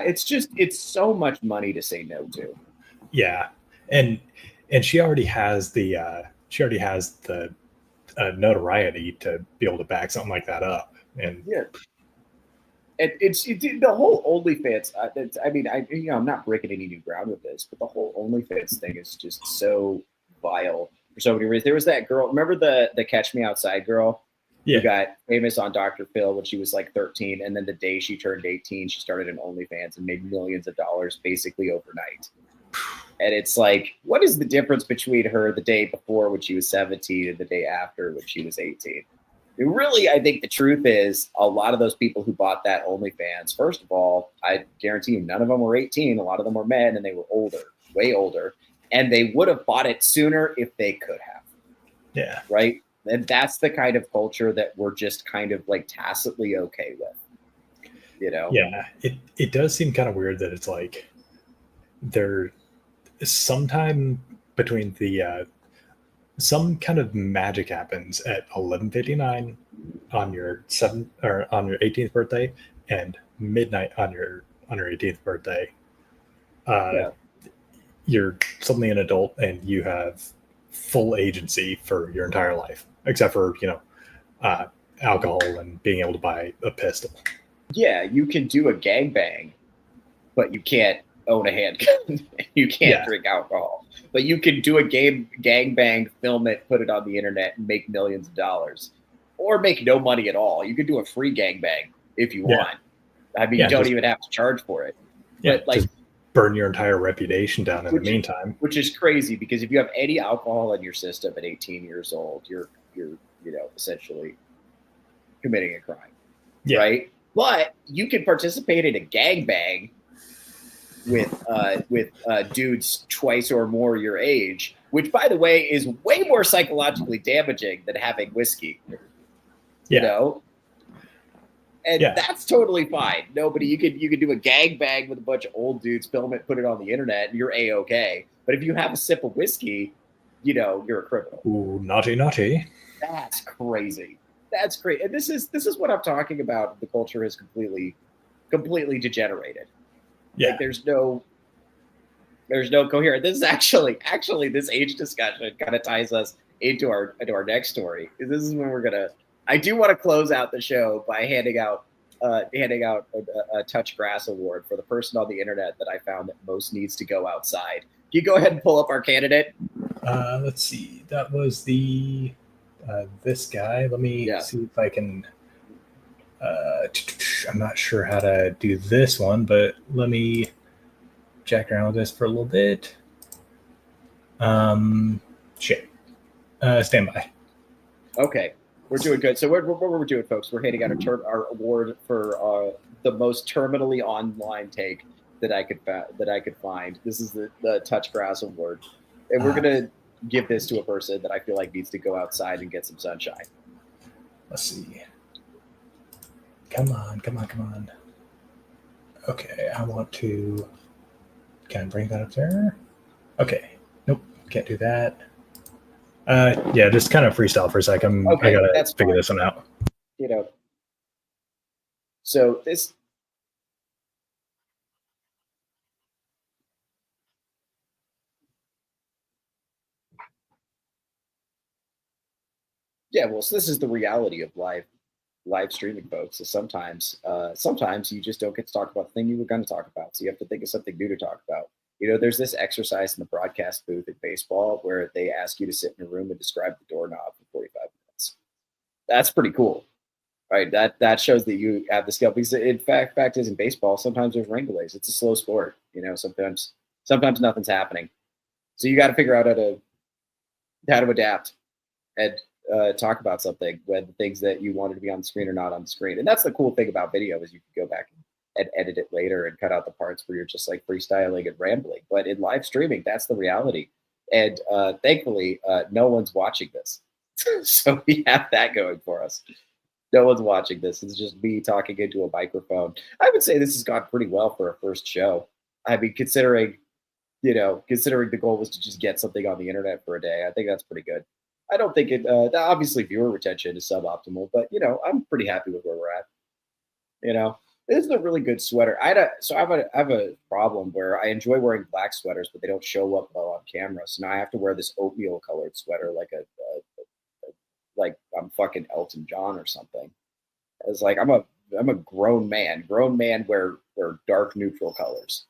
it's so much money to say no to. Yeah, and she already has the notoriety to be able to back something like that up. And yeah. It's the whole OnlyFans. I'm not breaking any new ground with this, but the whole OnlyFans thing is just so vile for so many reasons. There was that girl. Remember the Catch Me Outside girl? Yeah. Who got famous on Dr. Phil when she was like 13, and then the day she turned 18, she started an OnlyFans and made millions of dollars basically overnight. And it's like, what is the difference between her the day before when she was 17 and the day after when she was 18? And really, I think the truth is a lot of those people who bought that OnlyFans, first of all, I guarantee you none of them were 18. A lot of them were men and they were older, way older. And they would have bought it sooner if they could have. Yeah. Right? And that's the kind of culture that we're just kind of like tacitly okay with. You know? Yeah. It does seem kind of weird that it's like there sometime between the some kind of magic happens at 11:59 on your 18th birthday and midnight on your 18th birthday. You're suddenly an adult and you have full agency for your entire life, except for alcohol and being able to buy a pistol. Yeah, you can do a gangbang, but you can't own a handgun. You can't drink alcohol. But you can do a gangbang, film it, put it on the internet, and make millions of dollars. Or make no money at all. You can do a free gangbang if you want. I mean, you don't even have to charge for it. Yeah, but like, just burn your entire reputation down in the meantime. Which is crazy, because if you have any alcohol in your system at 18 years old, you're essentially committing a crime. Right? But you can participate in a gangbang with dudes twice or more your age, which, by the way, is way more psychologically damaging than having whiskey. You know? And that's totally fine. Nobody, you could do a gangbang with a bunch of old dudes, film it, put it on the internet, and you're A-okay. But if you have a sip of whiskey, you're a criminal. Ooh, naughty, naughty. That's crazy. That's great. And this is what I'm talking about. The culture is completely degenerated. Yeah. Like there's no coherence. This is actually this age discussion kind of ties us into our next story. This is when I do want to close out the show by handing out a Touch Grass award for the person on the internet that I found that most needs to go outside. Can you go ahead and pull up our candidate? Let's see. That was the this guy. Let me see if I can. I'm not sure how to do this one, but let me jack around with this for a little bit. Shit. Stand by. Okay, we're doing good. So what we're doing, folks, we're handing out our award for the most terminally online take that I could find. This is the Touch Grass Award, and we're gonna give this to a person that I feel like needs to go outside and get some sunshine. Let's see. Come on. Okay, I want to kind of bring that up there. Okay. Nope, can't do that. Just kind of freestyle for a second. I gotta figure this one out. So this. Yeah, well, so this is the reality of live streaming, folks. So sometimes you just don't get to talk about the thing you were going to talk about. So you have to think of something new to talk about. There's this exercise in the broadcast booth at baseball where they ask you to sit in a room and describe the doorknob for 45 minutes. That's pretty cool, right? That shows that you have the skill. Because in fact is in baseball, sometimes there's rain delays. It's a slow sport. Sometimes nothing's happening. So you got to figure out how to adapt and talk about something when the things that you wanted to be on the screen are not on the screen. And that's the cool thing about video is you can go back and edit it later and cut out the parts where you're just like freestyling and rambling. But in live streaming, that's the reality. And thankfully, no one's watching this. So we have that going for us. No one's watching this. It's just me talking into a microphone. I would say this has gone pretty well for a first show. I mean, considering the goal was to just get something on the internet for a day, I think that's pretty good. I don't think it. Obviously, viewer retention is suboptimal, but I'm pretty happy with where we're at. This is a really good sweater. I have a problem where I enjoy wearing black sweaters, but they don't show up well on camera. So now I have to wear this oatmeal colored sweater, like I'm fucking Elton John or something. It's like I'm a grown man. Grown man wear dark neutral colors.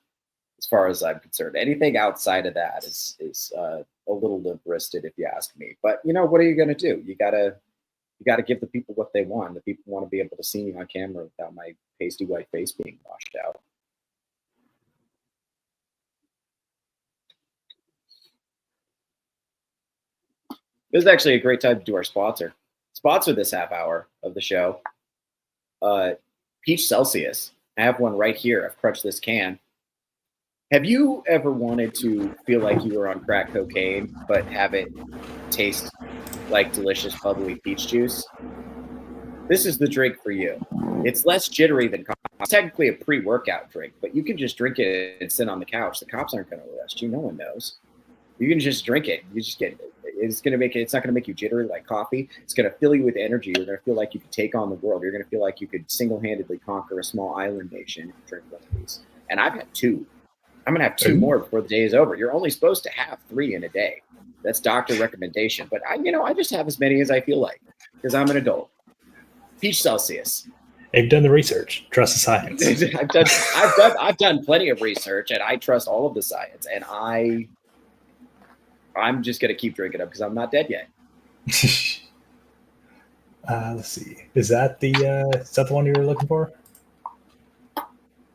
As far as I'm concerned, anything outside of that is a little limp-wristed, if you ask me. But what are you going to do? You gotta give the people what they want. The people want to be able to see me on camera without my pasty white face being washed out. This is actually a great time to do our sponsor. Sponsor this half hour of the show. Peach Celsius. I have one right here. I've crunched this can. Have you ever wanted to feel like you were on crack cocaine, but have it taste like delicious bubbly peach juice? This is the drink for you. It's less jittery than coffee. It's technically a pre-workout drink, but you can just drink it and sit on the couch. The cops aren't going to arrest you. No one knows. You can just drink it. You just get it. It's not going to make you jittery like coffee. It's going to fill you with energy. You're going to feel like you could take on the world. You're going to feel like you could single-handedly conquer a small island nation if you drink one of these. And I've had 2. I'm going to have 2 more before the day is over. You're only supposed to have 3 in a day. That's doctor recommendation. But I just have as many as I feel like because I'm an adult. Peach Celsius. They've done the research. Trust the science. I've done plenty of research, and I trust all of the science. And I'm just gonna keep drinking them because I'm not dead yet. Let's see. Is that the one you were looking for?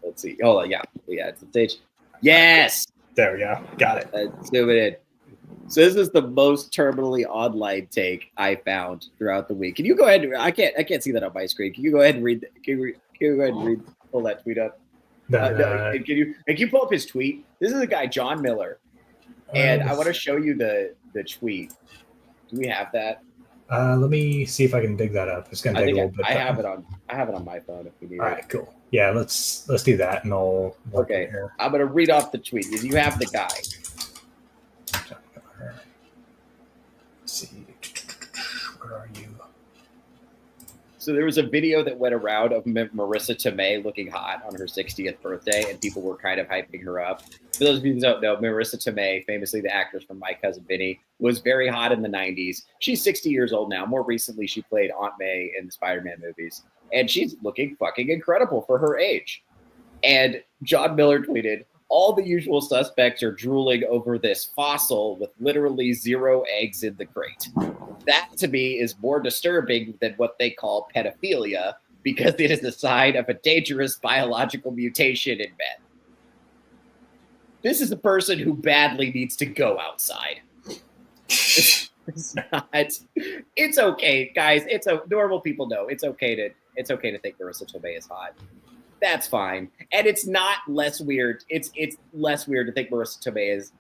Let's see. Oh yeah, it's the stage. Yes. There we go. Got it. Let's zoom it in. So this is the most terminally online take I found throughout the week. Can you go ahead? I can't see that on my screen. Can you go ahead and read? Can you go ahead and pull that tweet up? Can you pull up his tweet? This is a guy, John Miller, and I want to show you the tweet. Do we have that? Let me see if I can dig that up. It's gonna take a little bit. I have it on my phone if we need it. All right, cool. Yeah, let's do that, and I'll. Okay, I'm gonna read off the tweet. You have the guy. See, where are you? So there was a video that went around of Marissa Tomei looking hot on her 60th birthday, and people were kind of hyping her up. For those of you who don't know, Marissa Tomei, famously the actress from My Cousin Vinny, was very hot in the 90s. She's 60 years old now. More recently, she played Aunt May in the Spider-Man movies, and she's looking fucking incredible for her age. And John Miller tweeted, "All the usual suspects are drooling over this fossil with literally 0 eggs in the crate. That, to me, is more disturbing than what they call pedophilia because it is a sign of a dangerous biological mutation in men." This is a person who badly needs to go outside. It's okay, guys. Normal people know it's okay to think Marissa Tomei is hot. That's fine. And it's not less weird. It's less weird to think Marissa Tomei is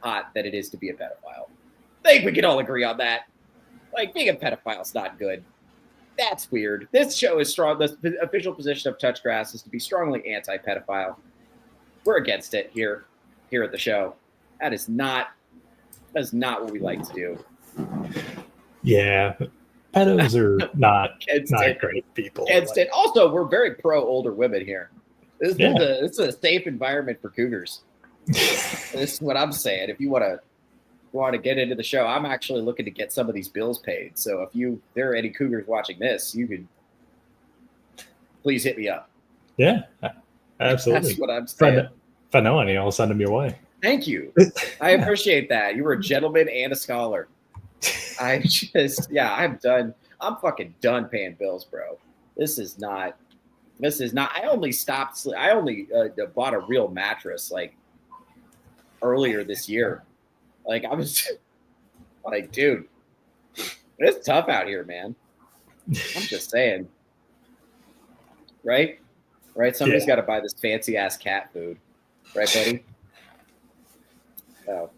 hot than it is to be a pedophile. I think we can all agree on that. Like, being a pedophile is not good. That's weird. This show is strong. The official position of Touchgrass is to be strongly anti-pedophile. We're against it here at the show. That is not what we like to do. Yeah. Pedos are not great people. Also, we're very pro older women here. This is a safe environment for cougars. This is what I'm saying. If you want to get into the show, I'm actually looking to get some of these bills paid. So if there are any cougars watching this, you can please hit me up. Yeah, absolutely. That's what I'm saying. If I know any, I'll send them your way. Thank you. I appreciate that. You were a gentleman and a scholar. I'm done. I'm fucking done paying bills, bro. This is not. I only bought a real mattress like earlier this year. Like, I was like, dude, it's tough out here, man. I'm just saying. Right? Somebody's got to buy this fancy ass cat food. Right, buddy? Oh.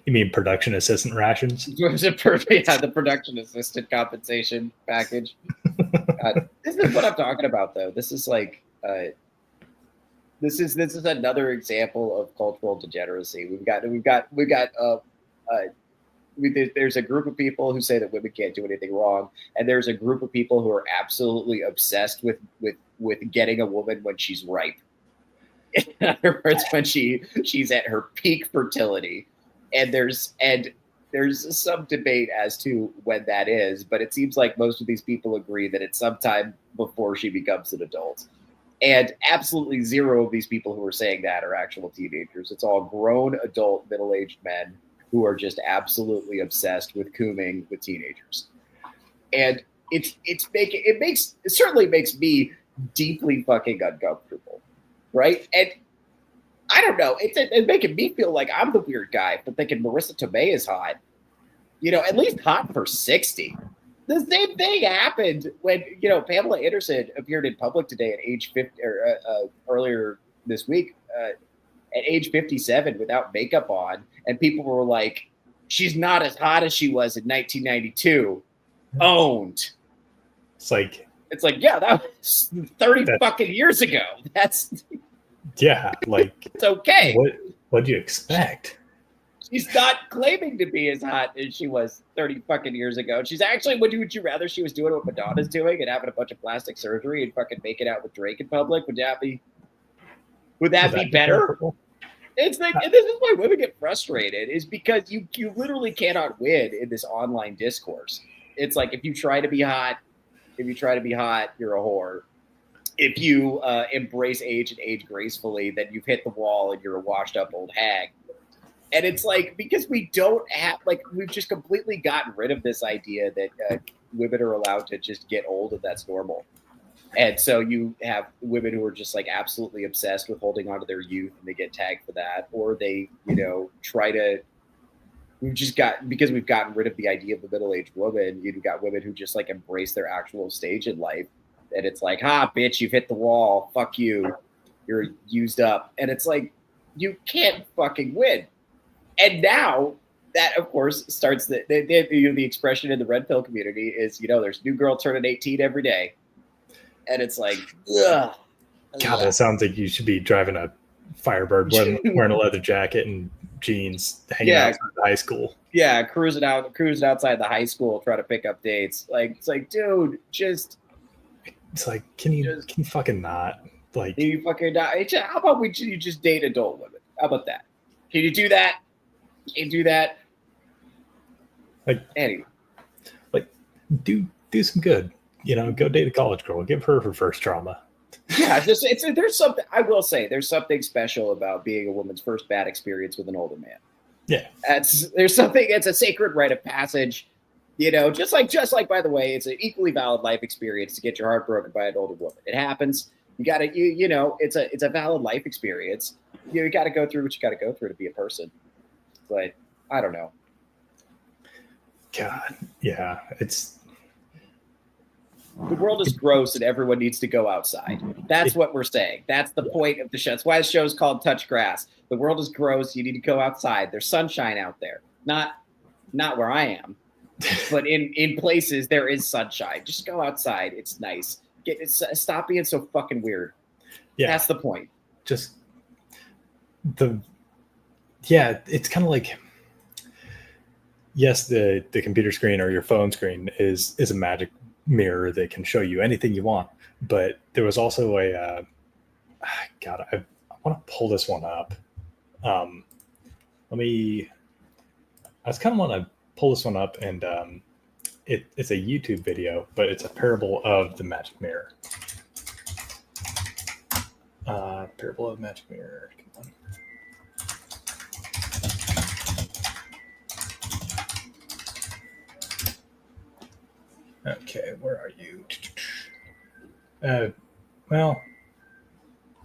You mean production assistant rations? The production assistant compensation package. This is what I'm talking about, though. This is like, this is another example of cultural degeneracy. There's a group of people who say that women can't do anything wrong, and there's a group of people who are absolutely obsessed with getting a woman when she's ripe. In other words, when she's at her peak fertility, and there's some debate as to when that is, but it seems like most of these people agree that it's sometime before she becomes an adult. And absolutely zero of these people who are saying that are actual teenagers. It's all grown, adult, middle-aged men who are just absolutely obsessed with cooming with teenagers. And it certainly makes me deeply fucking uncomfortable. Right? And I don't know. It's making me feel like I'm the weird guy for thinking Marissa Tomei is hot. at least hot for 60. The same thing happened when, Pamela Anderson appeared in public today at age 50, or earlier this week, at age 57 without makeup on. And people were like, she's not as hot as she was in 1992. Owned. It's like, yeah, that was 30 fucking years ago. It's okay. What do you expect? She's not claiming to be as hot as she was 30 fucking years ago. She's actually, would you rather she was doing what Madonna's doing and having a bunch of plastic surgery and fucking making out with Drake in public? Would that be better? It's like, and this is why women get frustrated, is because you literally cannot win in this online discourse. It's like, if you try to be hot, you're a whore. If you embrace age and age gracefully, then you've hit the wall and you're a washed up old hag. And it's like, because we don't have, we've just completely gotten rid of this idea that women are allowed to just get old and that's normal. And so you have women who are just absolutely obsessed with holding on to their youth, and they get tagged for that. Or they, because we've gotten rid of the idea of the middle-aged woman, you've got women who just embrace their actual stage in life. And it's like, bitch, you've hit the wall. Fuck you. You're used up. And it's like, you can't fucking win. And now that, of course, starts the expression in the red pill community is, there's new girl turning 18 every day. And it's like, ugh. God, that sounds like you should be driving a Firebird, wearing a leather jacket and jeans, hanging out outside the high school. Yeah, cruising outside the high school, trying to pick up dates. It's like, dude, just. It's like, can you fucking not? Can you fucking not? How about you just date adult women? How about that? Can you do that? Can you do that? Anyway. Do some good. Go date a college girl. Give her first trauma. Yeah, there's something, I will say, there's something special about being a woman's first bad experience with an older man. Yeah. It's a sacred rite of passage. Just like, by the way, it's an equally valid life experience to get your heart broken by an older woman. It happens. You got to, it's a valid life experience. You got to go through what you got to go through to be a person. But I don't know. God, yeah, the world is gross and everyone needs to go outside. That's what we're saying. That's the point of the show. That's why the show's called Touch Grass. The world is gross. You need to go outside. There's sunshine out there. Not where I am, but in places there is sunshine. Just go outside. It's nice. Stop being so fucking weird. Yeah. That's the point. It's kind of like, yes, the computer screen or your phone screen is a magic mirror that can show you anything you want. But there was also I want to pull this one up. I just kind of want to pull this one up, and it's a YouTube video, but it's a parable of the magic mirror. Parable of magic mirror. Come on. Okay, where are you?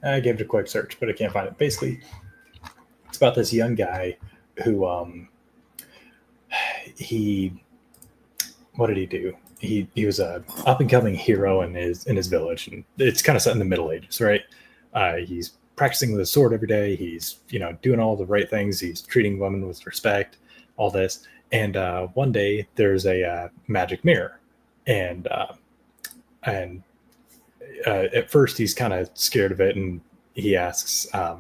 I gave it a quick search, but I can't find it. Basically, it's about this young guy who, what did he do? He was a up and coming hero in his village, and it's kind of set in the Middle Ages, right? He's practicing with his sword every day. He's doing all the right things. He's treating women with respect, all this. And one day there's a magic mirror, and at first he's kind of scared of it, and he asks, I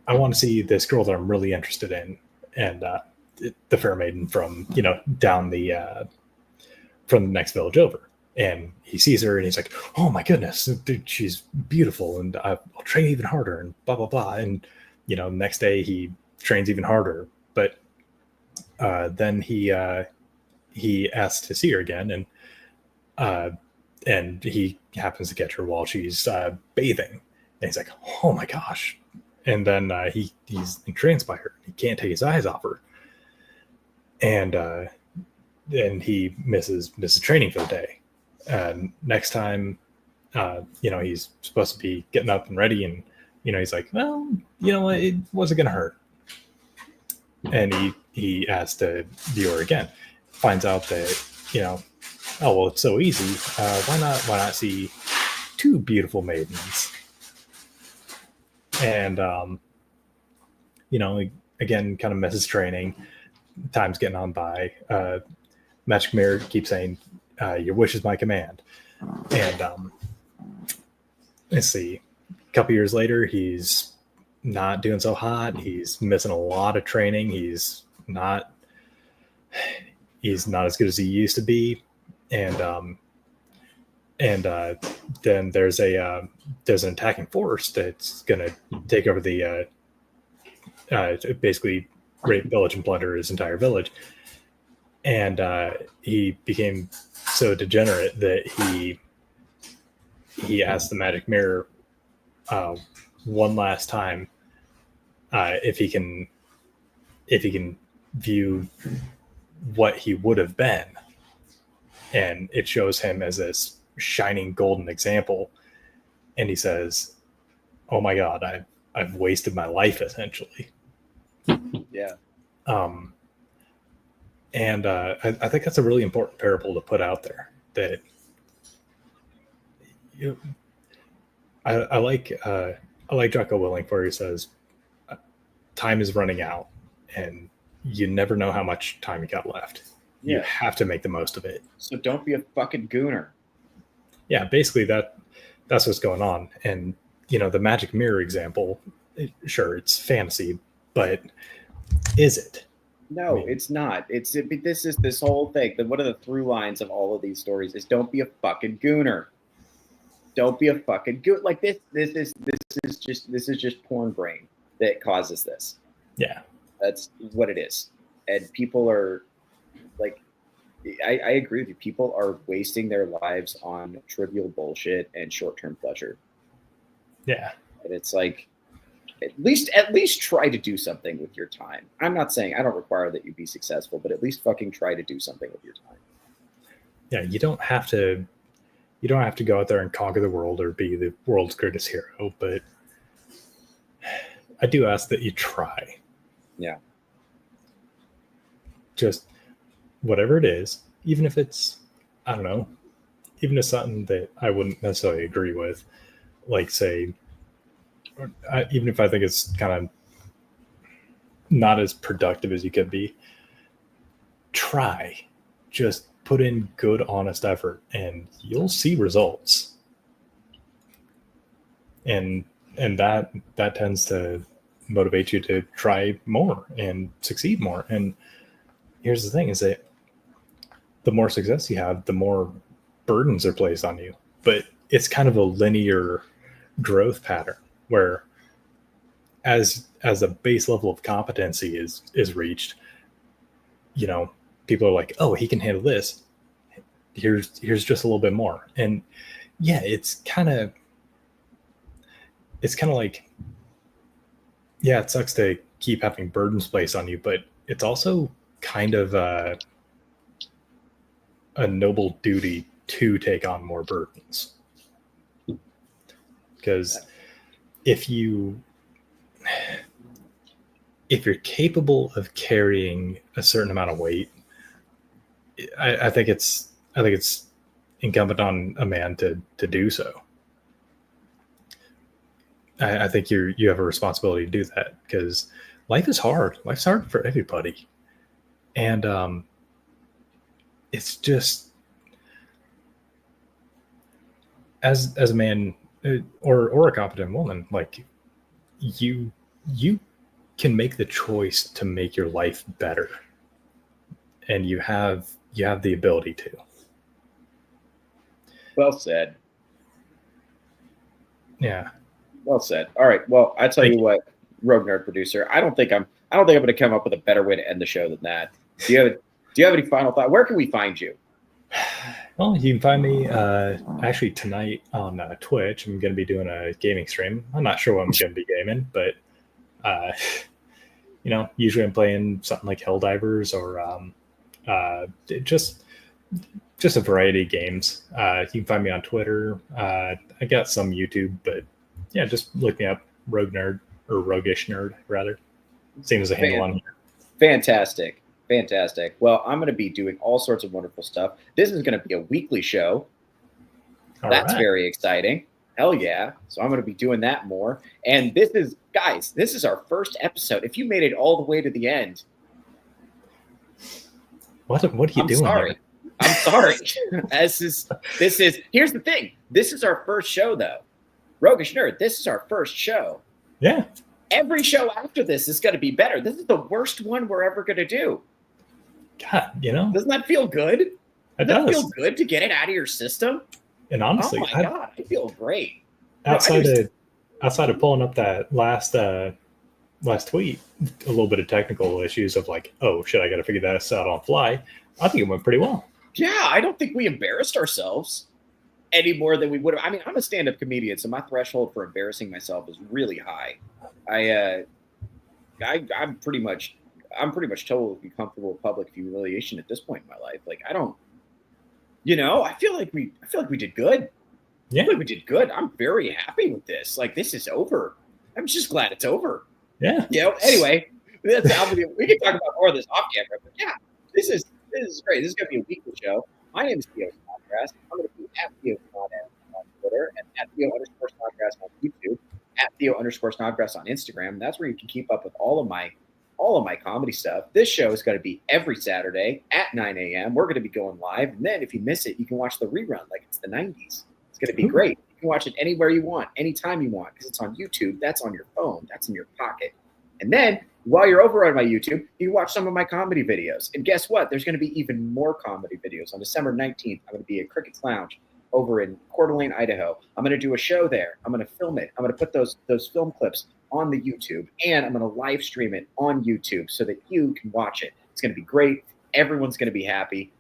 want to see this girl that I'm really interested in. And the fair maiden from down from the next village over, and he sees her and he's like, oh my goodness, dude, she's beautiful, and I'll train even harder, and blah blah blah. And next day he trains even harder, but then he asks to see her again, and he happens to catch her while she's bathing, and he's like, oh my gosh. And then he's entranced by her. He can't take his eyes off her, and then he misses training for the day. And next time, he's supposed to be getting up and ready, and he's like, well, it wasn't gonna hurt. and he asks the viewer again, finds out that, oh well, it's so easy. Why not see two beautiful maidens? And again, kind of misses training. Time's getting on by. Magic Mirror keeps saying, "Your wish is my command." And let's see, a couple years later, he's not doing so hot. He's missing a lot of training. He's not as good as he used to be. And then there's an attacking force that's going to take over the basically rape village and plunder his entire village. And he became so degenerate that he asked the magic mirror one last time if he can view what he would have been, and it shows him as this shining golden example, and he says, "Oh my God, I've wasted my life essentially." Yeah. And I think that's a really important parable to put out there. That I like Jocko Willink, where he says, "Time is running out, and you never know how much time you got left. Yeah. You have to make the most of it. So don't be a fucking gooner." Yeah, basically that's what's going on. And the magic mirror example, sure, it's fantasy, but is it? No, it's not. This is this whole thing. One of the through lines of all of these stories is don't be a fucking gooner. Don't be a fucking goon. Like this is just porn brain that causes this. Yeah. That's what it is. And people are like, I agree with you. People are wasting their lives on trivial bullshit and short-term pleasure. Yeah. And it's like, at least try to do something with your time. I'm not saying I don't require that you be successful, but at least fucking try to do something with your time. Yeah, you don't have to go out there and conquer the world or be the world's greatest hero, but I do ask that you try. Yeah. Just whatever it is, even if it's, I don't know, even if it's something that I wouldn't necessarily agree with, like say, even if I think it's kind of not as productive as you could be, try. Just put in good, honest effort, and you'll see results. And that tends to motivate you to try more and succeed more. And here's the thing: is that the more success you have, the more burdens are placed on you. But it's kind of a linear growth pattern, where as a base level of competency is reached, people are like, "Oh, he can handle this. Here's just a little bit more." And yeah, it's kind of like, yeah, it sucks to keep having burdens placed on you, but it's also kind of a noble duty to take on more burdens. Because if you're capable of carrying a certain amount of weight, I think it's incumbent on a man to do so. I think you have a responsibility to do that, because life is hard. Life's hard for everybody, and it's just, as a man or a competent woman, like you can make the choice to make your life better, and you have the ability to. Well said. Yeah. Well said. All right. Well, I tell you what, Rogue Nerd producer, I don't think I'm going to come up with a better way to end the show than that. Do you have any final thought? Where can we find you? Well, you can find me actually tonight on Twitch. I'm going to be doing a gaming stream. I'm not sure what I'm going to be gaming, but usually I'm playing something like Helldivers or just a variety of games. You can find me on Twitter. I got some YouTube, but yeah, just look me up, Rogue Nerd, or Roguish Nerd rather. Same as a handle on here. Fantastic. Fantastic. Well, I'm going to be doing all sorts of wonderful stuff. This is going to be a weekly show. That's very exciting. Hell yeah. So I'm going to be doing that more. And this is, guys, this is our first episode. If you made it all the way to the end, what are you doing? Sorry. I'm sorry. This is, here's the thing. This is our first show, though. Roguish Nerd, this is our first show. Yeah. Every show after this is going to be better. This is the worst one we're ever going to do. God, doesn't that feel good? It does. Feel good to get it out of your system? And honestly, oh my God, I feel great. Outside of pulling up that last tweet, a little bit of technical issues of like, oh shit, I got to figure that out on the fly. I think it went pretty well. Yeah, I don't think we embarrassed ourselves any more than we would have. I mean, I'm a stand-up comedian, so my threshold for embarrassing myself is really high. I'm pretty much totally comfortable with public humiliation at this point in my life. Like, I don't, I feel like we did good. Yeah, I feel like we did good. I'm very happy with this. Like, this is over. I'm just glad it's over. Yeah. Anyway, we can talk about more of this off camera. But yeah, this is great. This is going to be a weekly show. My name is Theo Snodgrass. I'm going to be at Theo Snodgrass on Twitter and at Theo_Snodgrass on YouTube, at Theo_Snodgrass on Instagram. That's where you can keep up with all of my comedy stuff. This show is going to be every Saturday at 9 a.m. We're going to be going live. And then if you miss it, you can watch the rerun like it's the 90s. It's going to be great. You can watch it anywhere you want, anytime you want, because it's on YouTube. That's on your phone. That's in your pocket. And then while you're over on my YouTube, you can watch some of my comedy videos. And guess what? There's going to be even more comedy videos. On December 19th, I'm going to be at Cricket's Lounge over in Coeur d'Alene, Idaho. I'm going to do a show there. I'm going to film it. I'm going to put those film clips on the YouTube, and I'm going to live stream it on YouTube so that you can watch it. It's going to be great. Everyone's going to be happy.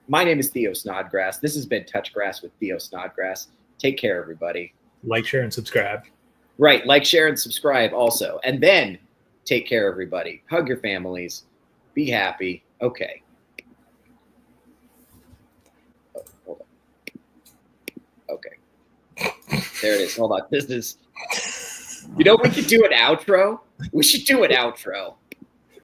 My name is Theo Snodgrass. This has been Touch Grass with Theo Snodgrass. Take care, everybody. Like, share, and subscribe. Right. Like, share, and subscribe also. And then take care, everybody. Hug your families. Be happy. Okay. Oh, hold on. Okay. There it is. Hold on. This is... we could do an outro. We should do an outro.